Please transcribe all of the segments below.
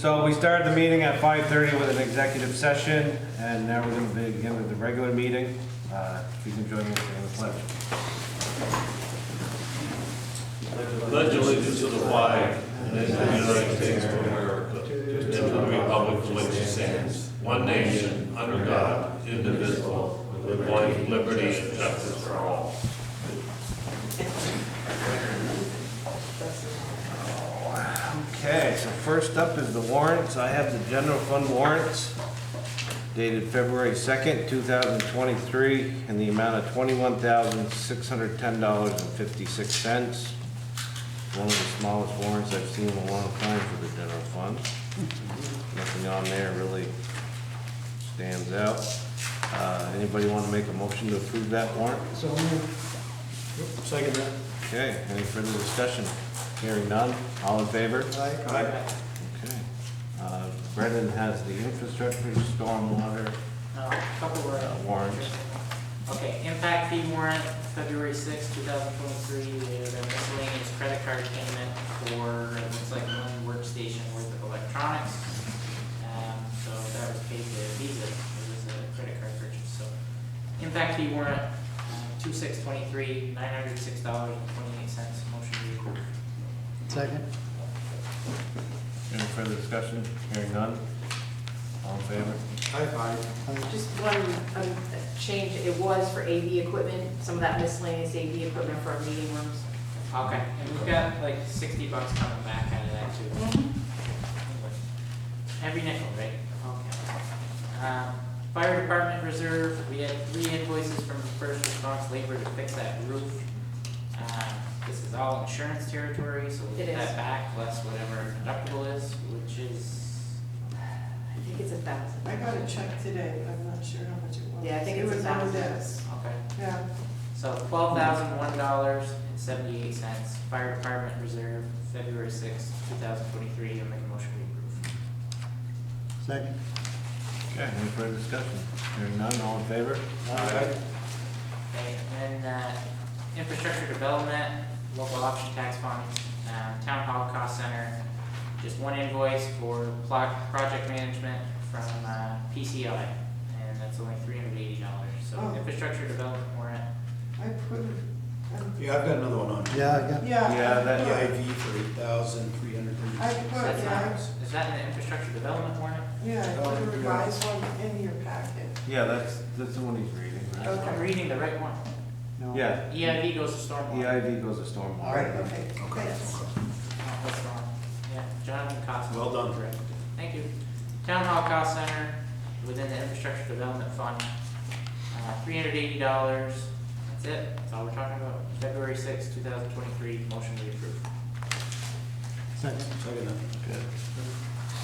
So we started the meeting at 5:30 with an executive session, and now we're going to begin with the regular meeting. If you can join me in the pledge. Pledge allegiance to the flag of the United States of America and to the republic for which it stands, one nation, under God, indivisible, with life, liberty, and justice for all. Okay, so first up is the warrants. I have the general fund warrants dated February 2nd, 2023, in the amount of $21,610.56. One of the smallest warrants I've seen in a long time for the general fund. Nothing on there really stands out. Anybody want to make a motion to approve that warrant? So moved. Second that. Okay, any further discussion? Hearing none, all in favor? Aye. Okay. Brendan has the infrastructure, stormwater Couple of warrants. Okay, impact fee warrant, February 6, 2023, the miscellaneous credit card payment for, it looks like one workstation worth of electronics. So that was paid to Visa, it was a credit card purchase, so. Impact fee warrant, 2623, $906.28, motion to approve. Second. Any further discussion? Hearing none, all in favor? Aye. Just one change, it was for AV equipment, some of that miscellaneous AV equipment for our meeting rooms. Okay, and we've got like $60 coming back out of that too. Every nickel, right? Okay. Fire department reserve, we had 3 invoices from first response labor to fix that roof. This is all insurance territory, so we'll get It is. that back, plus whatever deductible is, which is, I think it's 1,000. I got a check today, but I'm not sure how much it was. Yeah, I think It it's was 1,000. on this. okay. Yeah, So $12,001.78, fire department reserve, February 6, 2023, I'll make a motion to approve. Second. Okay, any further discussion? Hearing none, all in favor? Okay, and then, infrastructure development, local option tax funds, town hall cost center, just one invoice for project management from, PCI, and that's only $380, so Oh. infrastructure development warrant. I put it, Yeah, I've got another one on. Yeah, I got. yeah. Yeah, that- I The put- IV for I $8,336. put, That's not, yeah, is that in the infrastructure development warrant? yeah, I put a revised one in your packet. Yeah, that's the one he's reading, right? Okay. I'm reading the right one. Yeah, EIV goes to stormwater. EIV goes to stormwater. All right, okay, thanks. Oh, what's wrong? Yeah, Jonathan Costa. Well done. Correct. Thank you. Town Hall Cost Center, within the Infrastructure Development Fund, $380. That's it. That's all we're talking about. February 6, 2023, motion to approve. Second. Second that. Good.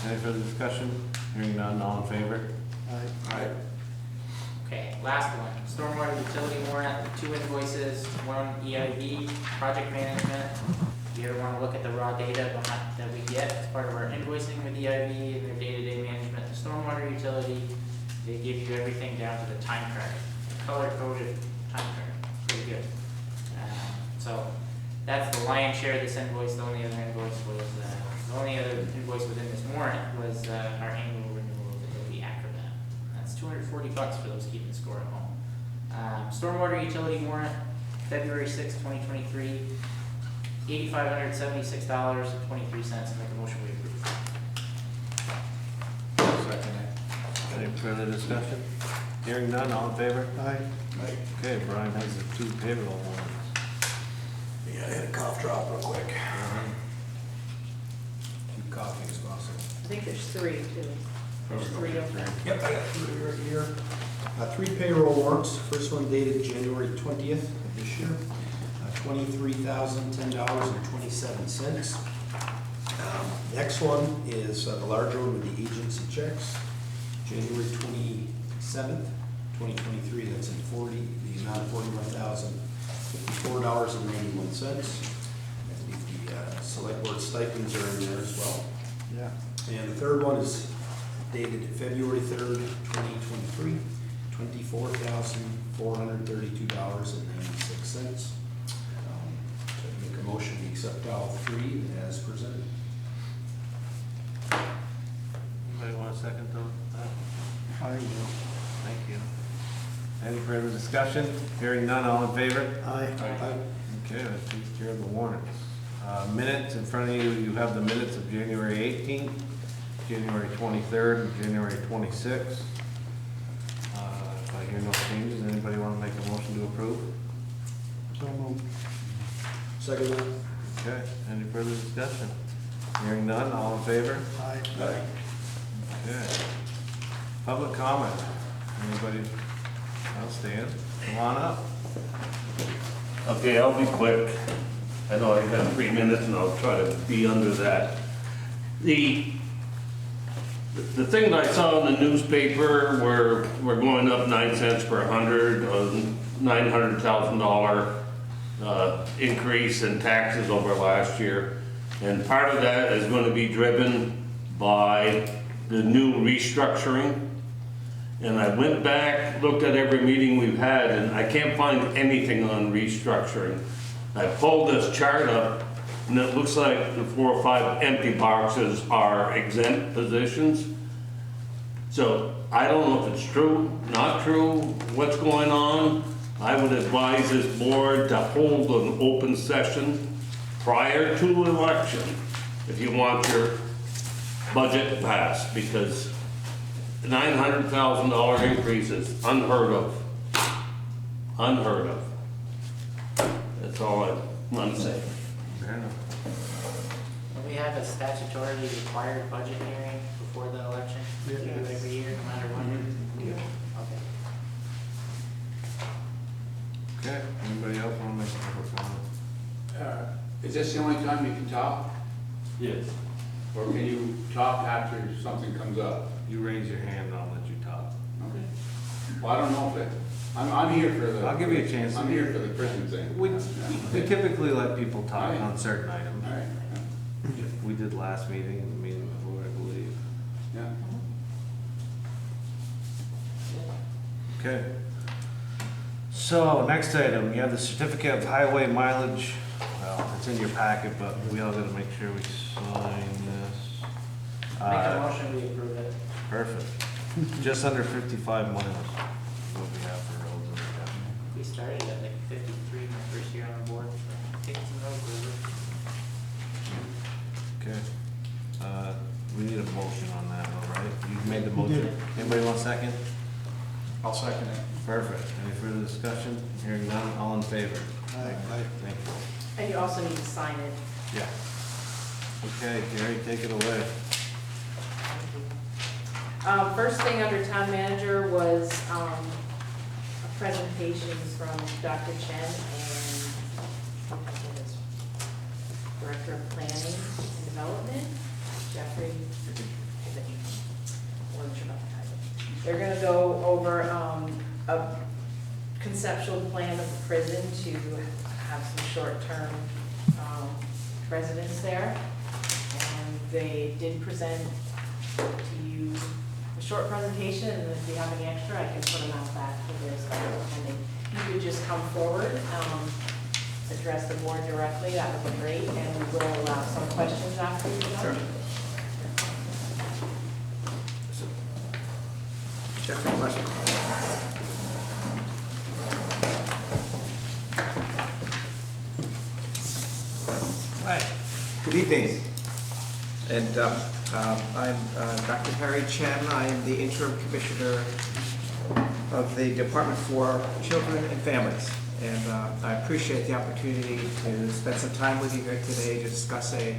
Any further discussion? Hearing none, all in favor? Aye. Okay, last one. Stormwater utility warrant, 2 invoices, 1 EIV, project management. If you ever want to look at the raw data that we get as part of our invoicing with EIV and their day-to-day management, the stormwater utility, they give you everything down to the time card, color-coded time card. Pretty good. So that's the lion's share of this invoice. The only other invoice within this warrant was our annual renewal of Adobe Acrobat. That's $240 for those keeping score at home. Stormwater utility warrant, February 6, 2023, $8,576.23. Make a motion we approve. Second. Any further discussion? Hearing none, all in favor? Aye. Okay, Brian has the 2 payroll warrants. Yeah, I had a cough drop real quick. Keep coughing as possible. I think there's 3 too. There's 3 of them. Yep, I got 3 right here. 3 payroll warrants. First one dated January 20th of this year. $23,010.27. Next one is the larger one with the agency checks. January 27th, 2023. That's in the amount of $41,054.91. I believe the select board stipends are in there as well. Yeah. And the third one is dated February 3rd, 2023, $24,432.96. Make a motion to accept all 3 as presented. second to that? I will. Thank you. Any further discussion? Hearing none, all in favor? Aye. Okay, that takes care of the warrants. Minutes, in front of you, you have the minutes of January 18th, January 23rd, and January 26th. If I hear no changes, anybody want to make a motion to approve? So moved. Second that? Okay, any further discussion? Hearing none, all in favor? Aye. Okay. Public comment. Anybody else stand? Come on up. Okay, I'll be quick. I know I have 3 minutes and I'll try to be under that. The thing that I saw in the newspaper where we're going up 9 cents per hundred, $900,000 increase in taxes over last year. And part of that is going to be driven by the new restructuring. And I went back, looked at every meeting we've had, and I can't find anything on restructuring. I pulled this chart up, and it looks like the 4 or 5 empty boxes are exempt positions. So I don't know if it's true, not true, what's going on. I would advise this board to hold an open session prior to election if you want your budget passed, because the $900,000 increase is unheard of. Unheard of. That's all I want to say. Fair enough. And we have a statutorily required budget hearing before the election, we do every year, no matter what. Okay. Okay, anybody else want to make a public comment? Is this the only time you can talk? Yes. Or can you talk after something comes up? You raise your hand, I'll let you talk. Okay. Well, I don't know if it, I'm here for the. I'll give you a chance. I'm here for the prison thing. We typically let people talk on certain items. All right, We did last meeting and the meeting before, I believe. yeah. Okay. So, next item, you have the certificate of highway mileage. Well, it's in your packet, but we all gotta make sure we sign this. Make a motion, we approve it. Perfect. Just under 55 miles is what we have for roads in the town. We started at like 53 my first year on the board, so taking some road over. Okay. We need a motion on that, all right? You made the motion. did. Anybody want a second? I'll second it. Perfect. Any further discussion? Hearing none, all in favor? Aye. Thank you. And you also need to sign it. Yeah. Okay, Gary, take it away. First thing under town manager was a presentation from Dr. Chen and Director of Planning and Development, Jeffrey. They're gonna go over a conceptual plan of the prison to have some short-term residents there. And they did present to you a short presentation, and if you have any extra, I can put them out back for their special attending. You could just come forward, address the board directly, that would be great, and we will allow some questions after you're done. Sure. Jeffrey, question? Hi, good evening. And I'm Dr. Harry Chen. I am the interim commissioner of the Department for Children and Families. And I appreciate the opportunity to spend some time with you here today to discuss a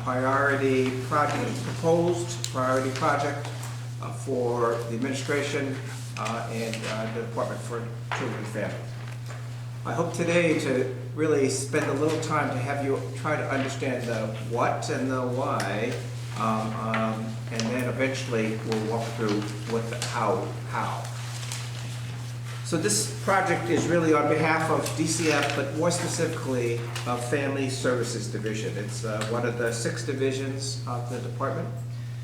priority project, proposed priority project for the administration and the Department for Children and Families. I hope today to really spend a little time to have you try to understand the what and the why, and then eventually we'll walk through what the how. So this project is really on behalf of DCF, but more specifically of Family Services Division. It's one of the 6 divisions of the department.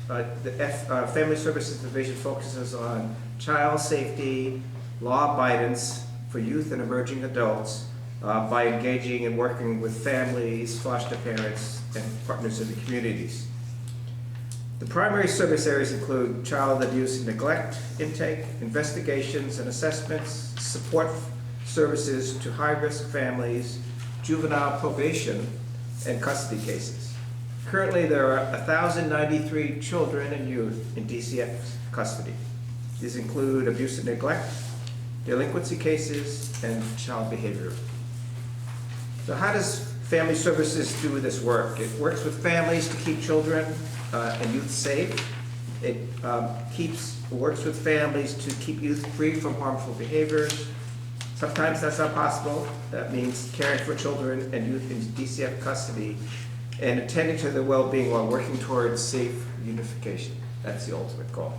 The Family Services Division focuses on child safety, law abidance for youth and emerging adults by engaging and working with families, foster parents, and partners in the communities. The primary service areas include child abuse and neglect intake, investigations and assessments, support services to high-risk families, juvenile probation, and custody cases. Currently, there are 1,093 children and youth in DCF custody. These include abuse and neglect, delinquency cases, and child behavior. So how does Family Services do this work? It works with families to keep children and youth safe. It works with families to keep youth free from harmful behaviors. Sometimes that's not possible. That means caring for children and youth in DCF custody and attending to their well-being while working towards safe unification. That's the ultimate goal.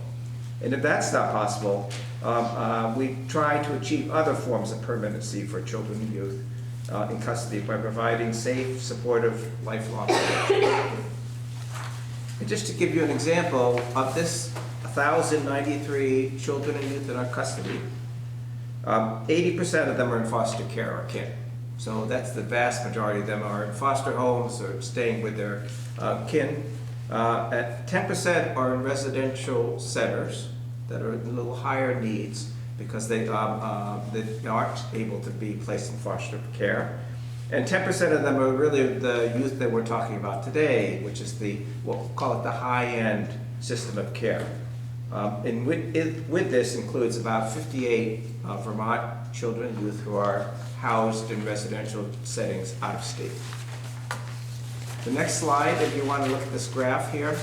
And if that's not possible, we try to achieve other forms of permanency for children and youth in custody by providing safe, supportive, lifelong support. And just to give you an example of this 1,093 children and youth in our custody, 80% of them are in foster care or kin. So that's the vast majority of them are in foster homes or staying with their kin. 10% are in residential centers that are a little higher needs because they aren't able to be placed in foster care. And 10% of them are really the youth that we're talking about today, which is what we'll call it the high-end system of care. And with this includes about 58 Vermont children and youth who are housed in residential settings out of state. The next slide, if you want to look at this graph here.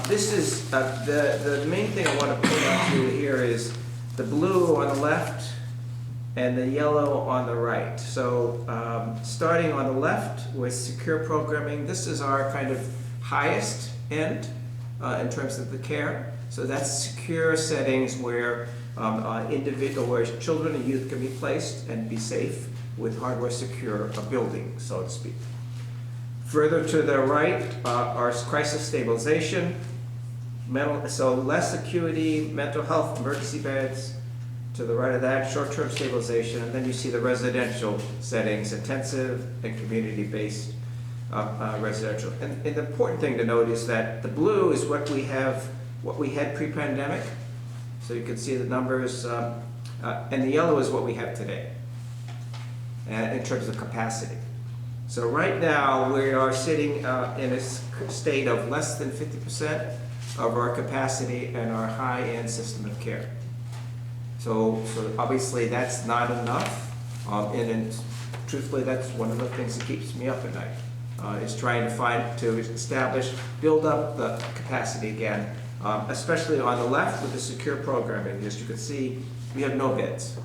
This is the main thing I want to point out to you here is the blue on the left and the yellow on the right. So starting on the left with secure programming, this is our kind of highest end in terms of the care. So that's secure settings where where children and youth can be placed and be safe with hardware secure a building, so to speak. Further to the right are crisis stabilization, so less acuity, mental health, emergency beds. To the right of that, short-term stabilization, and then you see the residential settings, intensive and community-based residential. And the important thing to note is that the blue is what we had pre-pandemic. So you can see the numbers, and the yellow is what we have today in terms of capacity. So right now, we are sitting in a state of less than 50% of our capacity and our high-end system of care. So obviously that's not enough, and truthfully, that's one of the things that keeps me up at night, is trying to build up the capacity again, especially on the left with the secure programming. As you can see, we have no beds.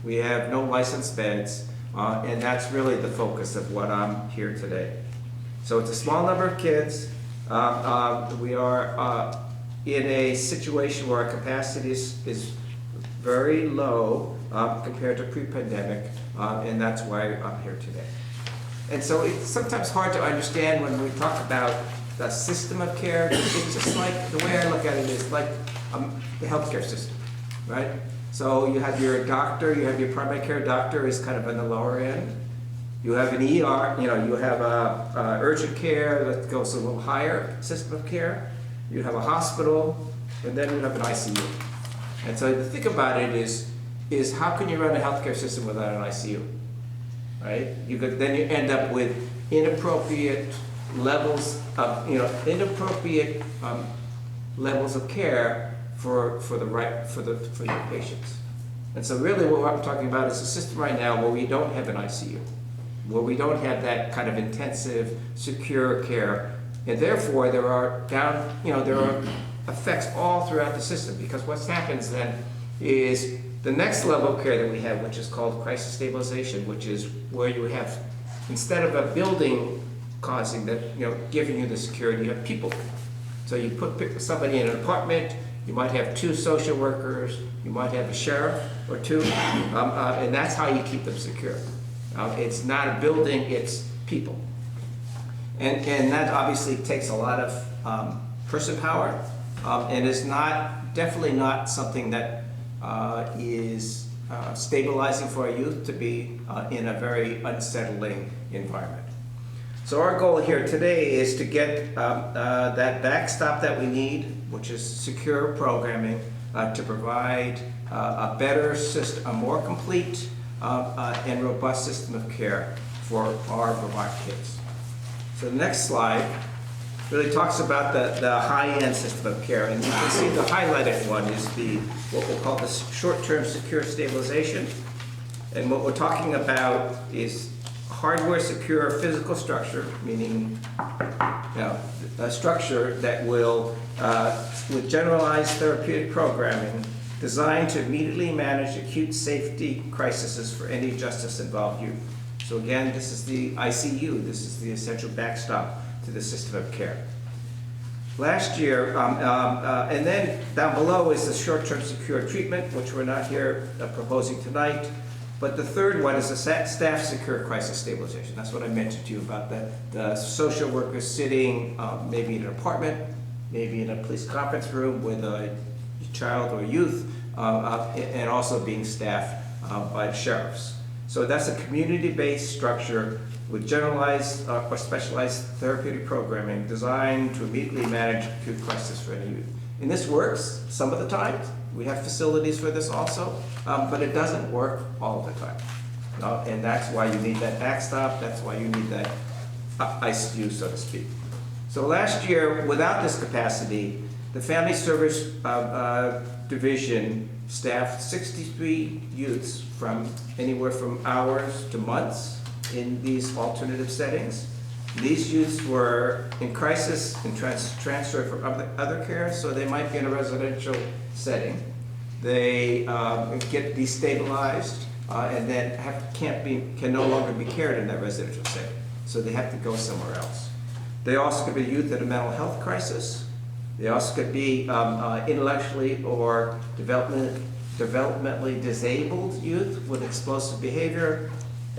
We have no licensed beds, and that's really the focus of what I'm here today. So it's a small number of kids. We are in a situation where our capacity is very low compared to pre-pandemic, and that's why I'm here today. And so it's sometimes hard to understand when we talk about the system of care. It's just like, the way I look at it is like the healthcare system, right? So you have your doctor, you have your primary care doctor is kind of on the lower end. You have an ER, you have urgent care that goes a little higher system of care. You have a hospital, and then you have an ICU. And so the thing about it is how can you run a healthcare system without an ICU, right? Then you end up with inappropriate levels of levels of care for your patients. And so really what I'm talking about is a system right now where we don't have an ICU, where we don't have that kind of intensive, secure care, and therefore there are effects all throughout the system, because what happens then is the next level of care that we have, which is called crisis stabilization, which is where you have, instead of a building causing that, giving you the security, you have people. So you put somebody in an apartment, you might have 2 social workers, you might have a sheriff or 2, and that's how you keep them secure. It's not a building, it's people. And that obviously takes a lot of person power, and is definitely not something that is stabilizing for our youth to be in a very unsettling environment. So our goal here today is to get that backstop that we need, which is secure programming, to provide a better system, a more complete and robust system of care for our Vermont kids. So the next slide really talks about the high-end system of care, and you can see the highlighted one is what we'll call the short-term secure stabilization. And what we're talking about is hardware secure physical structure, meaning a structure that will, with generalized therapeutic programming, designed to immediately manage acute safety crises for any justice-involved youth. So again, this is the ICU, this is the essential backstop to the system of care. Last year, and then down below is the short-term secure treatment, which we're not here proposing tonight. But the third one is the staff secure crisis stabilization. That's what I mentioned to you about the social workers sitting maybe in an apartment, maybe in a police conference room with a child or youth, and also being staffed by sheriffs. So that's a community-based structure with generalized or specialized therapeutic programming designed to immediately manage acute crisis for any youth. And this works some of the time. We have facilities for this also, but it doesn't work all the time. And that's why you need that backstop, that's why you need that ICU, so to speak. So last year, without this capacity, the Family Service Division staffed 63 youths from anywhere from hours to months in these alternative settings. These youths were in crisis and transferred from other care, so they might be in a residential setting. They get destabilized and then can no longer be cared in that residential setting, so they have to go somewhere else. They also could be youth in a mental health crisis. They also could be intellectually or developmentally disabled youth with explosive behavior.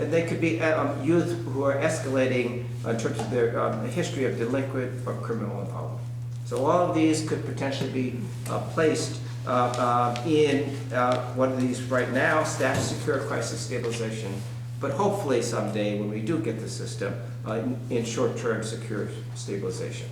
And they could be youth who are escalating in terms of their history of delinquent or criminal involvement. So all of these could potentially be placed in one of these right now, staff secure crisis stabilization, but hopefully someday when we do get the system, in short-term secure stabilization.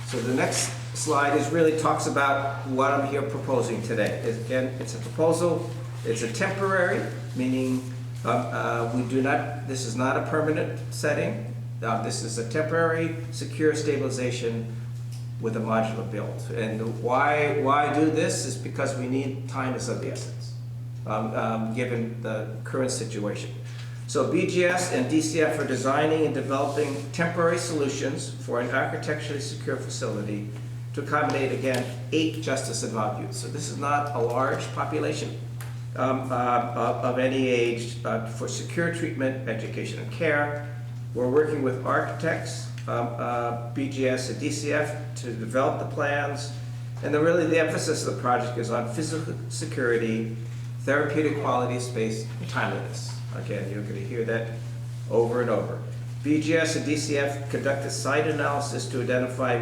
So the next slide really talks about what I'm here proposing today. Again, it's a proposal. It's a temporary, meaning this is not a permanent setting. This is a temporary secure stabilization with a modular build. And why do this is because we need time is of the essence, given the current situation. So BGS and DCF are designing and developing temporary solutions for an architecturally secure facility to accommodate, again, 8 justice-involved youth. So this is not a large population. Of any age for secure treatment, education, and care. We're working with architects, BGS and DCF to develop the plans. And really the emphasis of the project is on physical security, therapeutic quality of space, and timeliness. Again, you're going to hear that over and over. BGS and DCF conducted site analysis to identify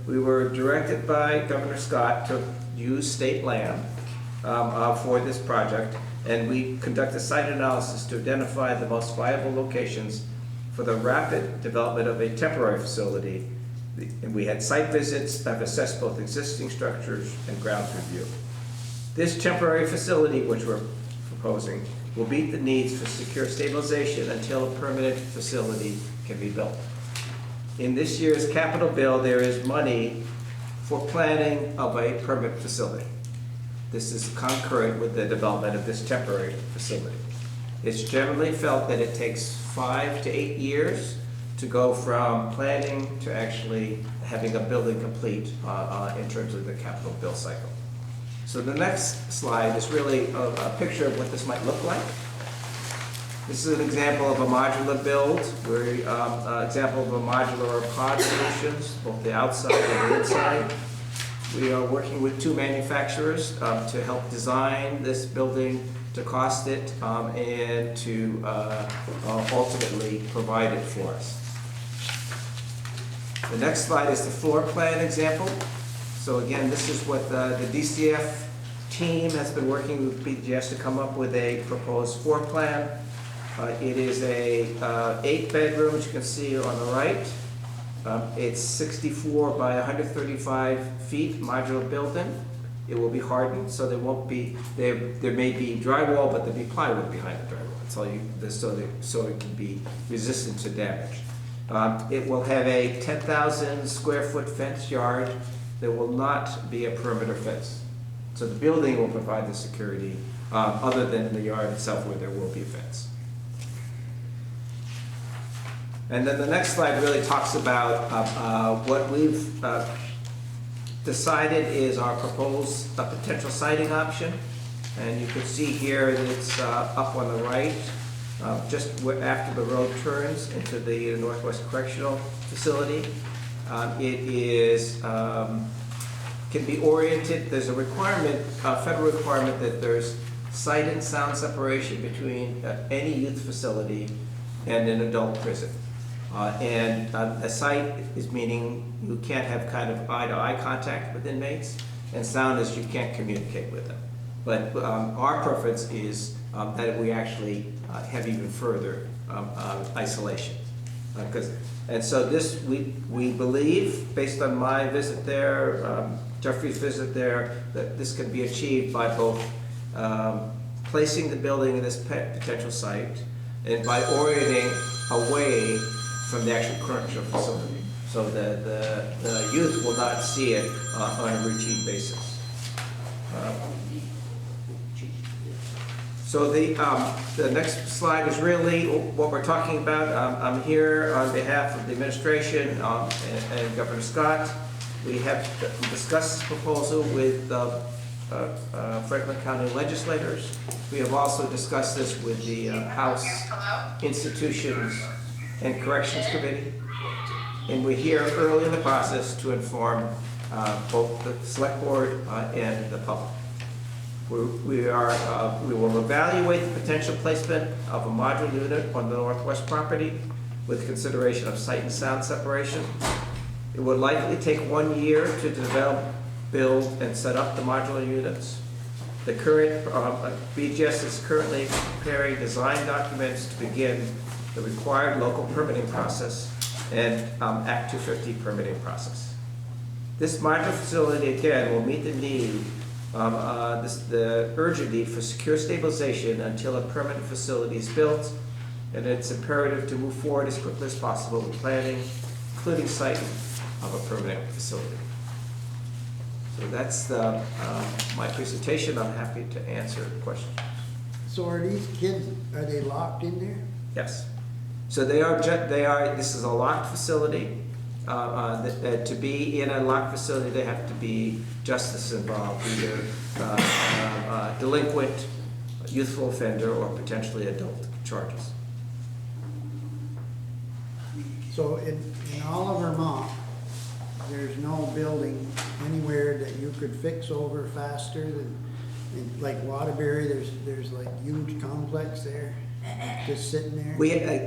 we were directed by Governor Scott to use state land for this project, and we conducted site analysis to identify the most viable locations for the rapid development of a temporary facility. And we had site visits that have assessed both existing structures and grounds review. This temporary facility, which we're proposing, will meet the needs for secure stabilization until a permanent facility can be built. In this year's capital bill, there is money for planning of a permanent facility. This is concurrent with the development of this temporary facility. It's generally felt that it takes 5 to 8 years to go from planning to actually having a building complete in terms of the capital bill cycle. So the next slide is really a picture of what this might look like. This is an example of a modular build, example of a modular or pod solutions, both the outside and the inside. We are working with 2 manufacturers to help design this building, to cost it, and to ultimately provide it for us. The next slide is the floor plan example. So again, this is what the DCF team has been working with BGS to come up with a proposed floor plan. It is a 8-bedroom, as you can see on the right. It's 64 by 135 feet modular building. It will be hardened, so there won't be, there may be drywall, but there'll be plywood behind the drywall. That's all so it can be resistant to damage. It will have a 10,000 square foot fence yard. There will not be a perimeter fence. So the building will provide the security, other than the yard itself where there will be a fence. And then the next slide really talks about what we've decided is our proposed potential siting option. And you can see here that it's up on the right, just after the road turns into the Northwest Correctional Facility. It is, can be oriented, there's a requirement, a federal requirement that there's sight and sound separation between any youth facility and an adult prison. And a sight is meaning you can't have kind of eye-to-eye contact with inmates, and sound is you can't communicate with them. But our preference is that we actually have even further isolation. And so this, we believe, based on my visit there, Jeffrey's visit there, that this can be achieved by both placing the building in this potential site and by orienting away from the actual correctional facility, so that the youth will not see it on a routine basis. So the next slide is really what we're talking about. I'm here on behalf of the administration and Governor Scott. We have discussed this proposal with Franklin County legislators. We have also discussed this with the House Institutions and Corrections Committee. And we're here early in the process to inform both the Select Board and the public. We will evaluate the potential placement of a modular unit on the northwest property with consideration of sight and sound separation. It would likely take 1 year to develop, build, and set up the modular units. The current, BGS is currently preparing design documents to begin the required local permitting process and Act 250 permitting process. This modular facility, again, will meet the need, the urgent need for secure stabilization until a permanent facility is built, and it's imperative to move forward as quickly as possible with planning, including siting of a permanent facility. So that's my presentation. I'm happy to answer questions. So are these kids, are they locked in there? Yes. So they are, this is a locked facility. To be in a locked facility, they have to be justice involved, either delinquent, youthful offender, or potentially adult charges. So in all of Vermont, there's no building anywhere that you could fix over faster than, like Waterbury, there's like huge complex there, just sitting there?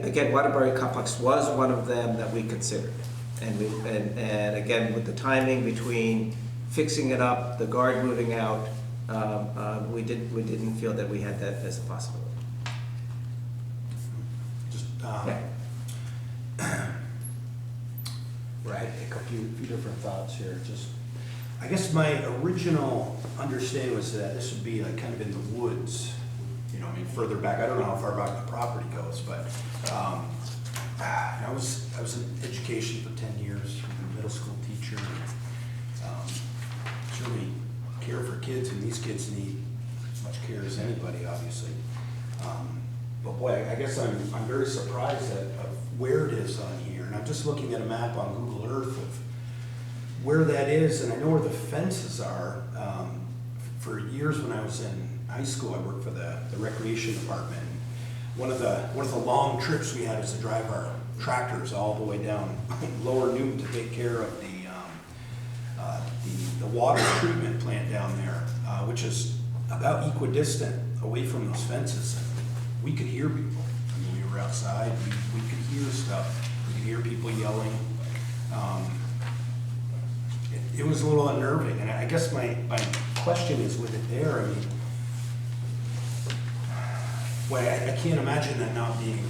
Again, Waterbury Complex was one of them that we considered. And again, with the timing between fixing it up, the guard moving out, we didn't feel that we had that as a possibility. Just, right, a few different thoughts here. Just, I guess my original understanding was that this would be like kind of in the woods, you know, I mean, further back. I don't know how far back the property goes, but I was in education for 10 years, a middle school teacher. Certainly care for kids, and these kids need as much care as anybody, obviously. But boy, I guess I'm very surprised of where it is on here. And I'm just looking at a map on Google Earth of where that is, and I know where the fences are. For years when I was in high school, I worked for the recreation department. One of the long trips we had was to drive our tractors all the way down Lower Newton to take care of the water treatment plant down there, which is about equidistant away from those fences. And we could hear people. I mean, we were outside, we could hear stuff. We could hear people yelling. It was a little unnerving, and I guess my question is with it there, I mean, Boy, I can't imagine that not being,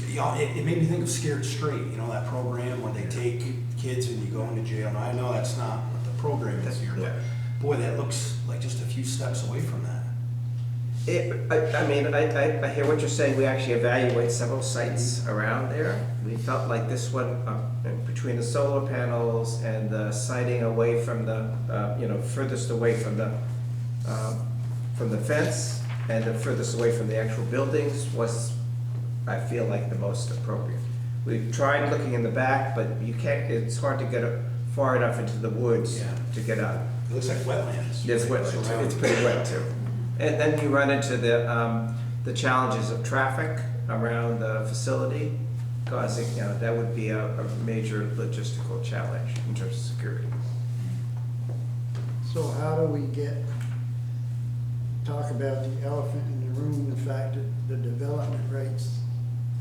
you know, it made me think of Scared Straight, you know, that program where they take kids and you go into jail. Now, I know that's not what the program is here, but boy, that looks like just a few steps away from that. I mean, I hear what you're saying. We actually evaluate several sites around there. We felt like this one, between the solar panels and the siting away from the, furthest away from the fence and the furthest away from the actual buildings was, I feel like, the most appropriate. We've tried looking in the back, but you can't, it's hard to get far enough into the woods Yeah. to get out. It looks like wetlands. It's wetlands, it's pretty wet too. And then you run into the challenges of traffic around the facility, causing, that would be a major logistical challenge in terms of security. So how do we talk about the elephant in the room, the fact that the development rights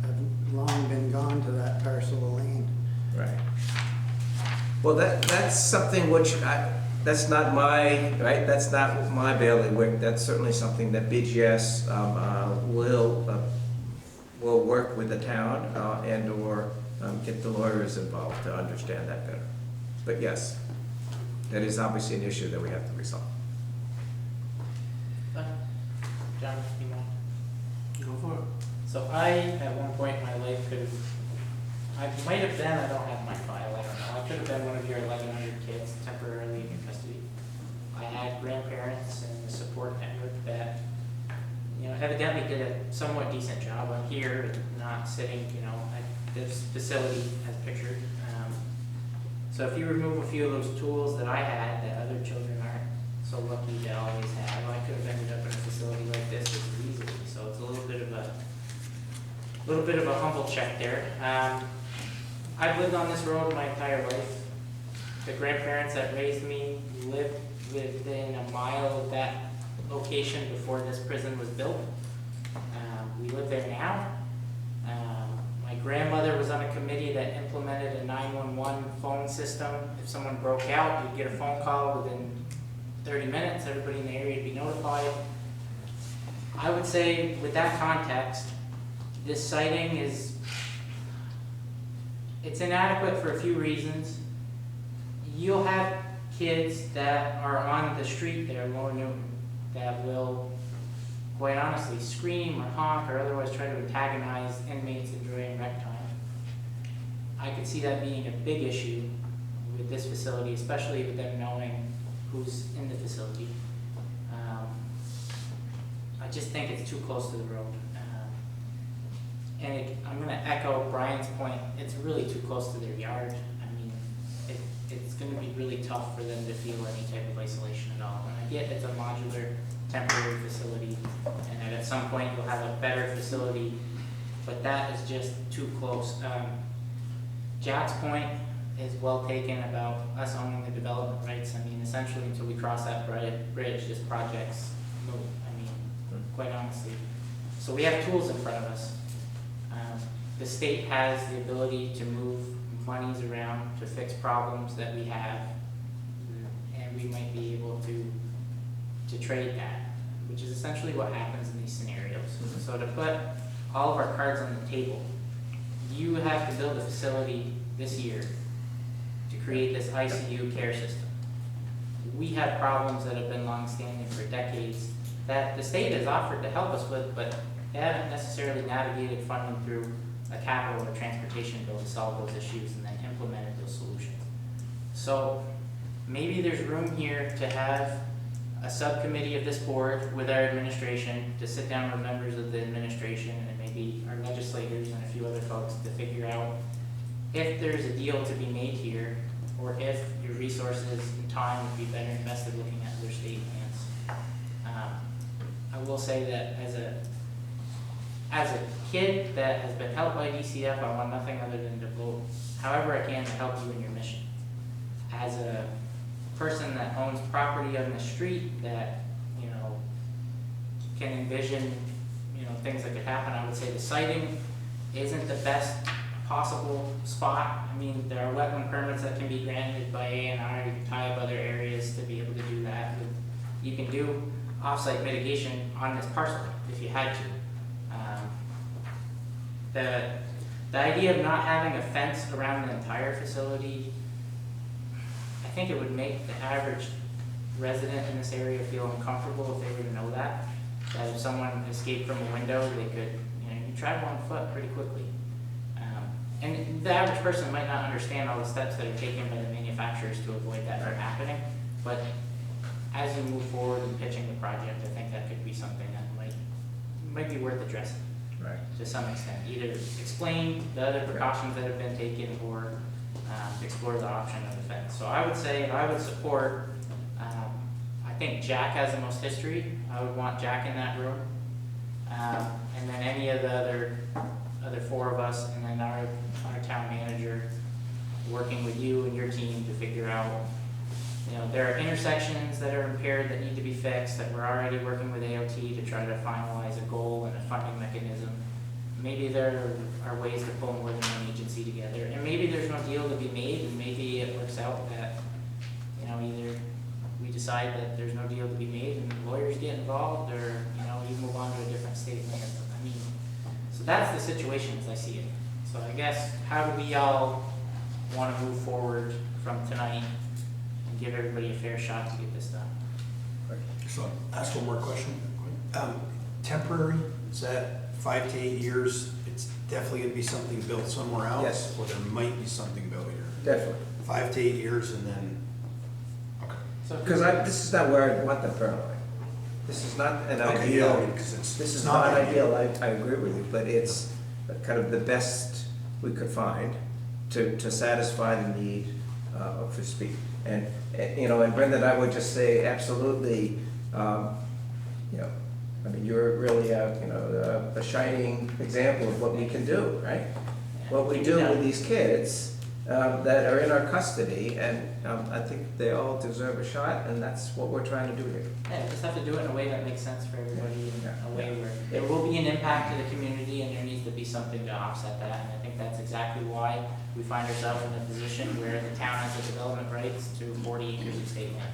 have long been gone to that parcel of land? Right. Well, that's something which that's not my, right, that's not my bailiwick. That's certainly something that BGS will work with the town and/or get the lawyers involved to understand that better. But yes, that is obviously an issue that we have to resolve. John, you mind? Go for it. So I, at one point in my life, I might have been, I don't have my file, I don't know, I could have been one of your 1,100 kids temporarily in custody. I had grandparents and a support network that, evidently did a somewhat decent job. I'm here, not sitting, at this facility as pictured. So if you remove a few of those tools that I had that other children aren't so lucky to always have, I could have ended up in a facility like this just as easily. So it's a little bit of a humble check there. I've lived on this road my entire life. The grandparents that raised me lived within a mile of that location before this prison was built. We live there now. My grandmother was on a committee that implemented a 911 phone system. If someone broke out, you'd get a phone call within 30 minutes. Everybody in the area would be notified. I would say, with that context, this siting it's inadequate for a few reasons. You'll have kids that are on the street there, Lower Newton, that will, quite honestly, scream or honk or otherwise try to antagonize inmates enjoying rec time. I could see that being a big issue with this facility, especially with them knowing who's in the facility. I just think it's too close to the road. I'm going to echo Brian's point, it's really too close to their yard. I mean, it's going to be really tough for them to feel any type of isolation at all. And I get it's a modular, temporary facility, and that at some point you'll have a better facility, but that is just too close. Jack's point is well taken about us owning the development rights. I mean, essentially until we cross that bridge, this project's moot. I mean, quite honestly. So we have tools in front of us. The state has the ability to move monies around to fix problems that we have, and we might be able to trade that, which is essentially what happens in these scenarios. So to put all of our cards on the table, you have to build a facility this year to create this ICU care system. We have problems that have been long-standing for decades that the state has offered to help us with, but they haven't necessarily navigated funding through a capital or transportation bill to solve those issues and then implemented those solutions. So maybe there's room here to have a subcommittee of this board with our administration to sit down with members of the administration and maybe our legislators and a few other folks to figure out if there's a deal to be made here, or if your resources and time would be better invested looking at other state lands. I will say that as a kid that has been helped by DCF, I want nothing other than to vote however I can to help you in your mission. As a person that owns property on the street that, can envision, things that could happen, I would say the siting isn't the best possible spot. I mean, there are wetland permits that can be granted by A&R, you can tie up other areas to be able to do that. You can do offsite mitigation on this parcel, if you had to. The idea of not having a fence around the entire facility, I think it would make the average resident in this area feel uncomfortable if they were to know that if someone escaped from a window, they could, you travel on foot pretty quickly. And the average person might not understand all the steps that are taken by the manufacturers to avoid that from happening, but as you move forward in pitching the project, I think that could be something that might be worth addressing. Right. To some extent, either explain the other precautions that have been taken or explore the option of the fence. So I would say, I would support, I think Jack has the most history. I would want Jack in that room. And then any of the other four of us, and then our town manager, working with you and your team to figure out, there are intersections that are impaired that need to be fixed, that we're already working with AOT to try to finalize a goal and a funding mechanism. Maybe there are ways to pull more than one agency together, and maybe there's no deal to be made, and maybe it works out that, either we decide that there's no deal to be made and lawyers get involved, or, you move on to a different state land. So that's the situation as I see it. So I guess, how do we all want to move forward from tonight and give everybody a fair shot to get this done? So, ask one more question. Temporary, is that 5 to 8 years? It's definitely gonna be something built somewhere else? Yes. Or there might be something built here? Definitely. 5 to 8 years and then, okay. So Because this is not where I want them permanently. This is not an Okay, ideal, yeah, because it's this is not not ideal. ideal, I agree with you, but it's kind of the best we could find to satisfy the need for speed. And Brendan, I would just say absolutely, you're really a shining example of what we can do, right? What we do with these kids that are in our custody, and I think they all deserve a shot, and that's what we're trying to do here. Yeah, just have to do it in a way that makes sense for everybody, in Yeah. a way where there will be an impact to the community, and there needs to be something to offset that. And I think that's exactly why we find ourselves in a position where the town has the development rights to 40 acres of state land.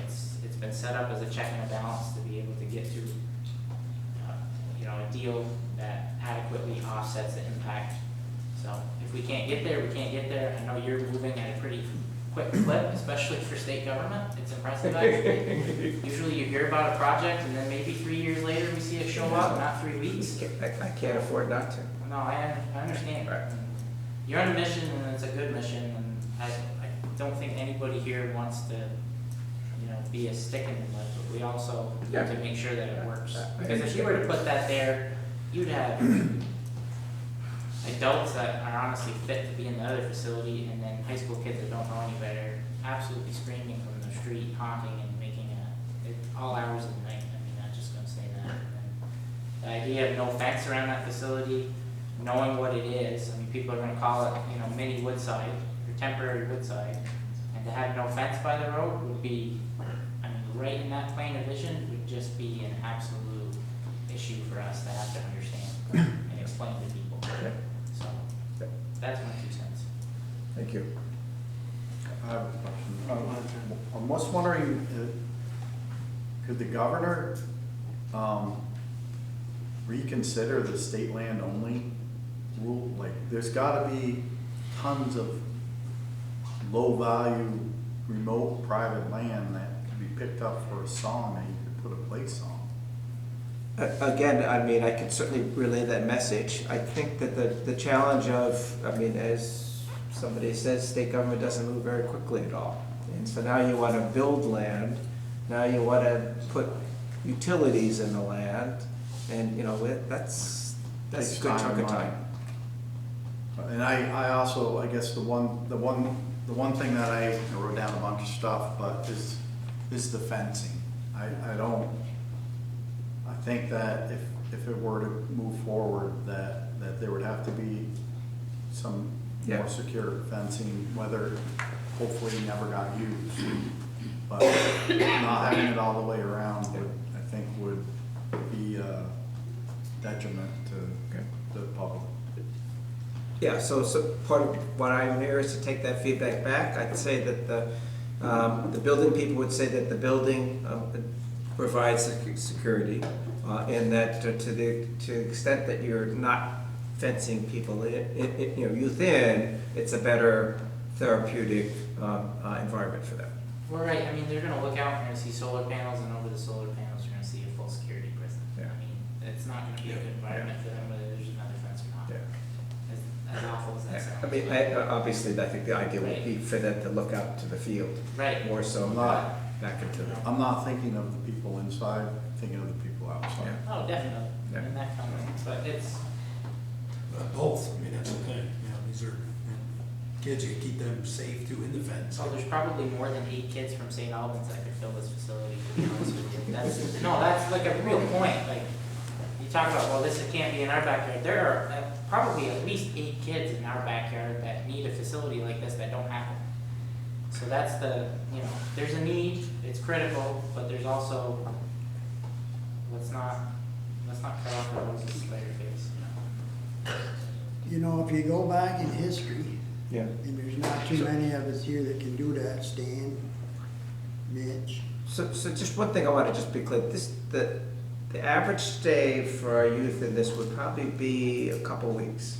It's been set up as a check and a balance to be able to get to, a deal that adequately offsets the impact. So if we can't get there, we can't get there. I know you're moving at a pretty quick clip, especially for state government. It's impressive, actually. Usually you hear about a project, and then maybe 3 years later we see it show up, not 3 weeks. I can't afford not to. No, I understand. Right. You're on a mission, and it's a good mission, and I don't think anybody here wants to, be a stick in the mud, but we also need Yeah. to make sure that it works. I Because if you were to put that there, you'd have adults that are honestly fit to be in the other facility, and then high school kids that don't know any better, absolutely screaming from the street, honking and making all hours of the night. I'm just gonna say that. And the idea of no fence around that facility, knowing what it is, people are gonna call it, mini Woodside, or temporary Woodside, and to have no fence by the road would be, right in that plane of vision would just be an absolute issue for us to have to understand and explain to people. So, that's my 2 cents. Thank you. I have a question. I'm just wondering, could the governor reconsider the state land only rule? Like, there's gotta be tons of low-value, remote, private land that can be picked up for a song that you could put a place on. Again, I could certainly relay that message. I think that the challenge of, as somebody says, state government doesn't move very quickly at all. And so now you want to build land, now you want to put utilities in the land, and, that's a Takes good chunk and of money. time. And I also, I guess the one thing that I wrote down a bunch of stuff, but is the fencing. I think that if it were to move forward, that there would have to be some Yeah. more secure fencing, whether hopefully never got used. But not having it all the way around I think would be a detriment to the public. Yeah, so part of what I'm here is to take that feedback back. I'd say that the building people would say that the building provide security, and that to the extent that you're not fencing people youth in, it's a better therapeutic environment for them. We're right, I mean, they're gonna look out, they're gonna see solar panels, and over the solar panels, you're gonna see a full security prison. Yeah. I mean, it's not gonna be a good environment for them, whether there's another fence or not. As awful as that sounds. I mean, obviously, I think the idea would be for them to look out to the field Right. more so Right. back into the. I'm not thinking of the people inside, I'm thinking of the people outside. Oh, definitely, Yeah. and that comes, but it's, Both, I mean, that's the thing, these are kids, you keep them safe too in the fence. so there's probably more than 8 kids from St. Albans that could fill this facility, to be honest with you. That's like a real point, like, you talk about, well, this can't be in our backyard, there are probably at least 8 kids in our backyard that need a facility like this that don't have it. So that's there's a need, it's critical, but there's also, let's not cut off the roses to spite your face, You know, if you go back in history, Yeah. and there's not too many of us here that can do that, Stan, Mitch. So just one thing I want to just be clear, the average stay for our youth in this would probably be a couple weeks.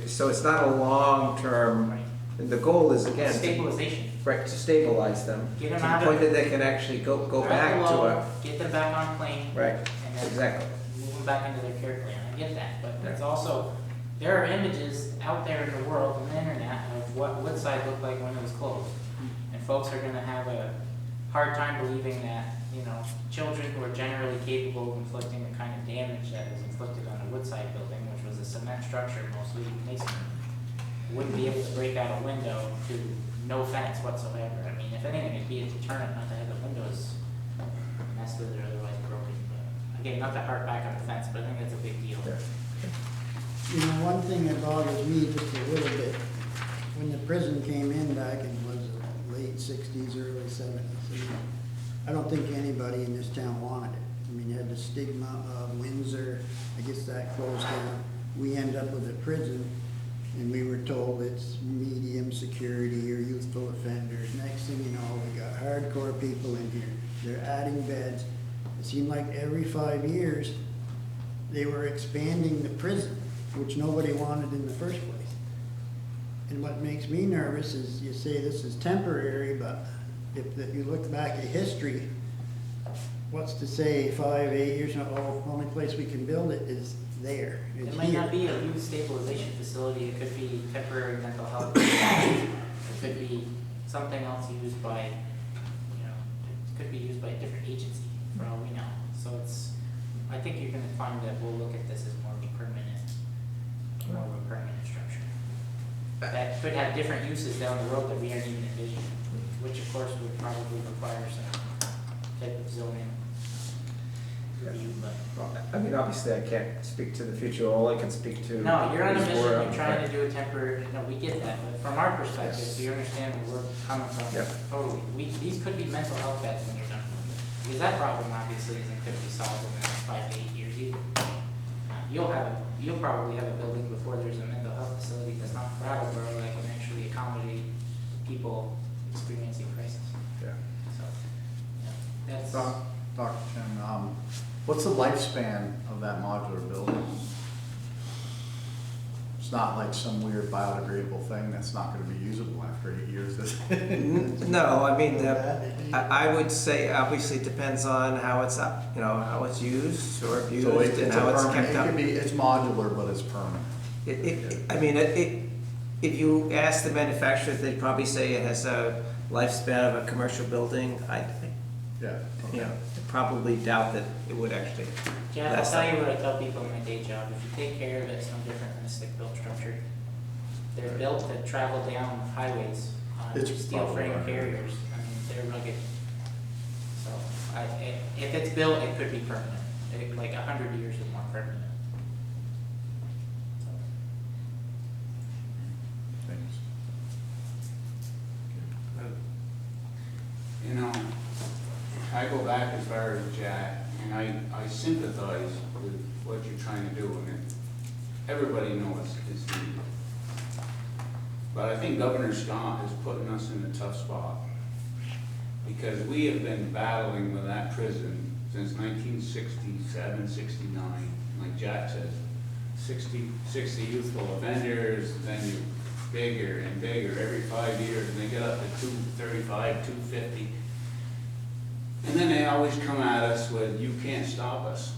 So it's not a long-term, Right. and the goal is again. Stabilization. Right, to stabilize them, Get to them the out point of- that they can actually go They're back at the to low, a, get them back on plane. right, And then exactly. move them back into their care plan, I get that, but Yeah. it's also, there are images out there in the world, on the internet, of what Woodside looked like when it was closed. And folks are gonna have a hard time believing that, children who are generally capable of inflicting the kind of damage that was inflicted on the Woodside building, which was a cement structure, mostly masonry, wouldn't be able to break out a window to no fence whatsoever. I mean, if anything, it'd be a deterrent not to have the windows messed with or otherwise broken. But again, not to harp back on the fence, but I think that's a big deal. Yeah. You know, one thing that bothers me just a little bit, when the prison came in back in, was it late 60s, early 70s, I don't think anybody in this town wanted it. I mean, you had the stigma of Windsor, I guess that closed down. We end up with a prison, and we were told it's medium security or youthful offenders. Next thing you know, we got hardcore people in here. They're adding beds. It seemed like every 5 years, they were expanding the prison, which nobody wanted in the first place. And what makes me nervous is you say this is temporary, but if you look back at history, what's to say 5, 8 years, only place we can build it is there. It's It might not here. be a youth stabilization facility, it could be temporary mental health. It could be something else used by, it could be used by a different agency, for all we know. So I think you're gonna find that we'll look at this as more of a permanent structure. That could have different uses down the road that we aren't even envisioning, which of course would probably require some type of zoning review, but. I mean, obviously, I can't speak to the future, all I can speak to. No, you're on a is mission, where you're I'm trying at. to do a temporary, we get that, but from our perspective, Yes. we understand where we're coming from. Yep. Totally, these could be mental health beds when you're done. Because that problem obviously isn't gonna be solved in the next 5 to 8 years either. You'll probably have a building before there's a mental health facility that's not Brattleboro that can actually accommodate people experiencing crisis. Yeah. So, that's. Dr. Chen, what's the lifespan of that modular building? It's not like some weird biodegradable thing that's not gonna be usable after 8 years, is it? No, I mean, I would say, obviously, it depends on how it's up, how it's used or abused So and how it's kept It up. could be, it's modular, but it's permanent. I mean, if you ask the manufacturers, they'd probably say it has a lifespan of a commercial building. Yeah. okay. Probably doubt that it would actually Jeff, I'll last tell that you what I tell people in my day job, if you take care of it, it's no different than a stick-built structure. They're built to travel down highways on It's steel frame probably right. carriers, I mean, they're rugged. So, if it's built, it could be permanent, like 100 years is more permanent. So, Thanks. I go back as far as Jack, and I sympathize with what you're trying to do, and everybody knows it's needed. But I think Governor Scott is putting us in a tough spot. because we have been battling with that prison since 1967, 69, like Jack says. 60 youthful offenders, then you bigger and bigger every 5 years, and they get up to 235, 250. And then they always come at us with, you can't stop us.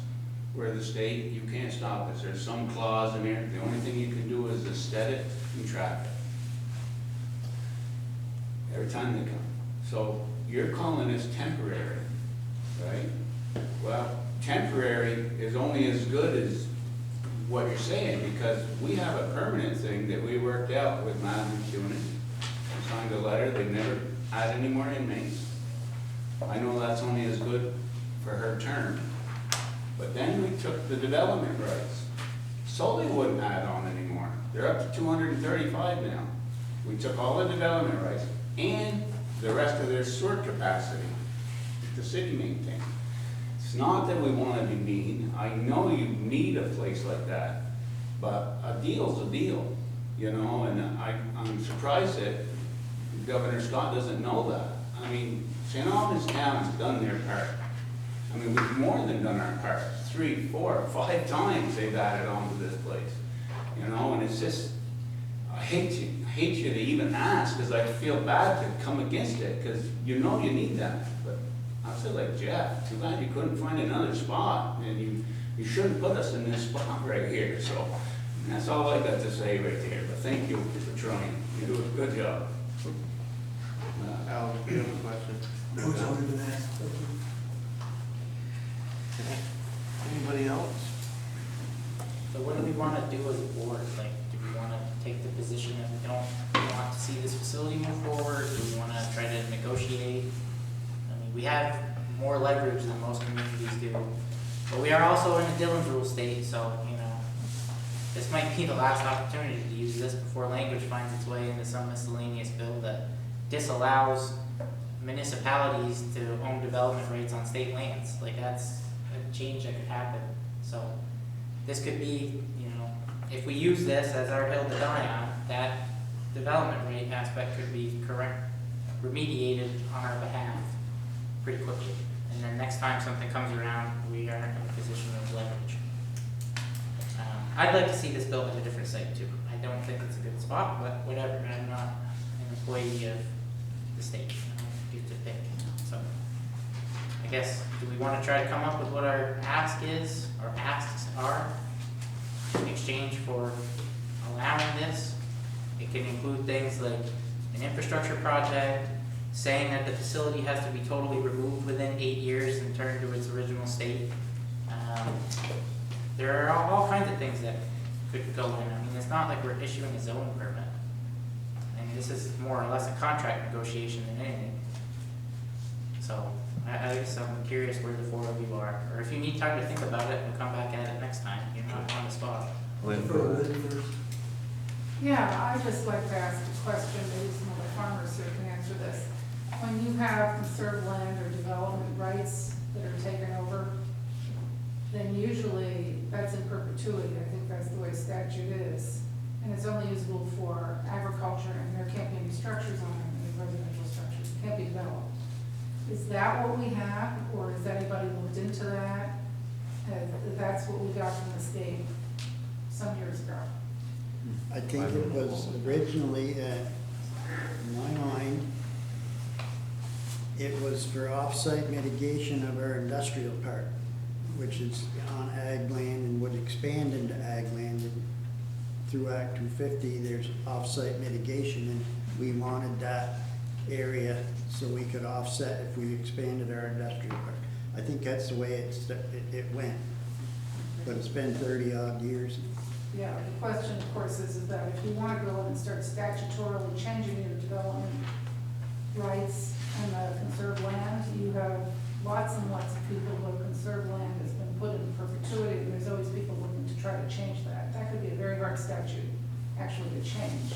We're the state, you can't stop us. There's some clause in there, the only thing you can do is steady it and trap it. Every time they come. So you're calling this temporary, right? Well, temporary is only as good as what you're saying, because we have a permanent thing that we worked out with Madam CUNY. We signed a letter, they never had any more inmates. I know that's only as good for her term. But then we took the development rights. So they wouldn't add on anymore. They're up to 235 now. We took all the development rights and the rest of their sewer capacity that the city maintained. It's not that we want to be mean. I know you need a place like that, but a deal's a deal, you know, and I'm surprised that Governor Scott doesn't know that. I mean, St. Albans Town has done their part. I mean, we've more than done our part. 3, 4, 5 times they've added on to this place, you know, and it's just, I hate you to even ask, because I feel bad to come against it, because you know you need that. But I feel like, Jeff, too bad you couldn't find another spot, and you shouldn't put us in this spot right here. So that's all I got to say right there. But thank you for trying. You do a good job. Al, do you have a question? Who's older than that? Anybody else? So what do we want to do as a board? Like, do we want to take the position that we don't want to see this facility move forward? Do we want to try to negotiate? I mean, we have more leverage than most communities do, but we are also in a Dillon's rule state, so, you know, this might be the last opportunity to use this before language finds its way into some miscellaneous bill that disallows municipalities to own development rights on state lands. Like, that's a change that could happen. So this could be, you know, if we use this as our hill to die on, that development rate aspect could be remediated on our behalf pretty quickly. And then next time something comes around, we are in a position of leverage. I'd like to see this built at a different site too. I don't think it's a good spot, but whatever. I'm not an employee of the state. I don't get to pick. So I guess, do we want to try to come up with what our ask is, or asks are, in exchange for allowing this? It can include things like an infrastructure project, saying that the facility has to be totally removed within 8 years and turned to its original state. There are all kinds of things that could go in. I mean, it's not like we're issuing a zoning permit. And this is more or less a contract negotiation than anything. So I guess I'm curious where the 4 of you are. Or if you need time to think about it, we'll come back at it next time. You're not on the spot. Yeah, I'd just like to ask a question, maybe some of the farmers here can answer this. When you have conserved land or development rights that are taken over, then usually that's in perpetuity. I think that's the way statute is. And it's only usable for agriculture, and there can't be any structures on it, any residential structures, it can't be developed. Is that what we have, or has anybody looked into that? That's what we got from the state some years ago. I think it was originally, in my mind, it was for off-site mitigation of our industrial park, which is on ag land and would expand into ag land. And through Act 250, there's off-site mitigation, and we wanted that area so we could offset if we expanded our industrial park. I think that's the way it went, but it's been 30-odd years. Yeah, the question, of course, is that if you want to go in and start statutorily changing your development rights and the conserved land, you have lots and lots of people who have conserved land that's been put in perpetuity, and there's always people looking to try to change that. That could be a very hard statute, actually, to change,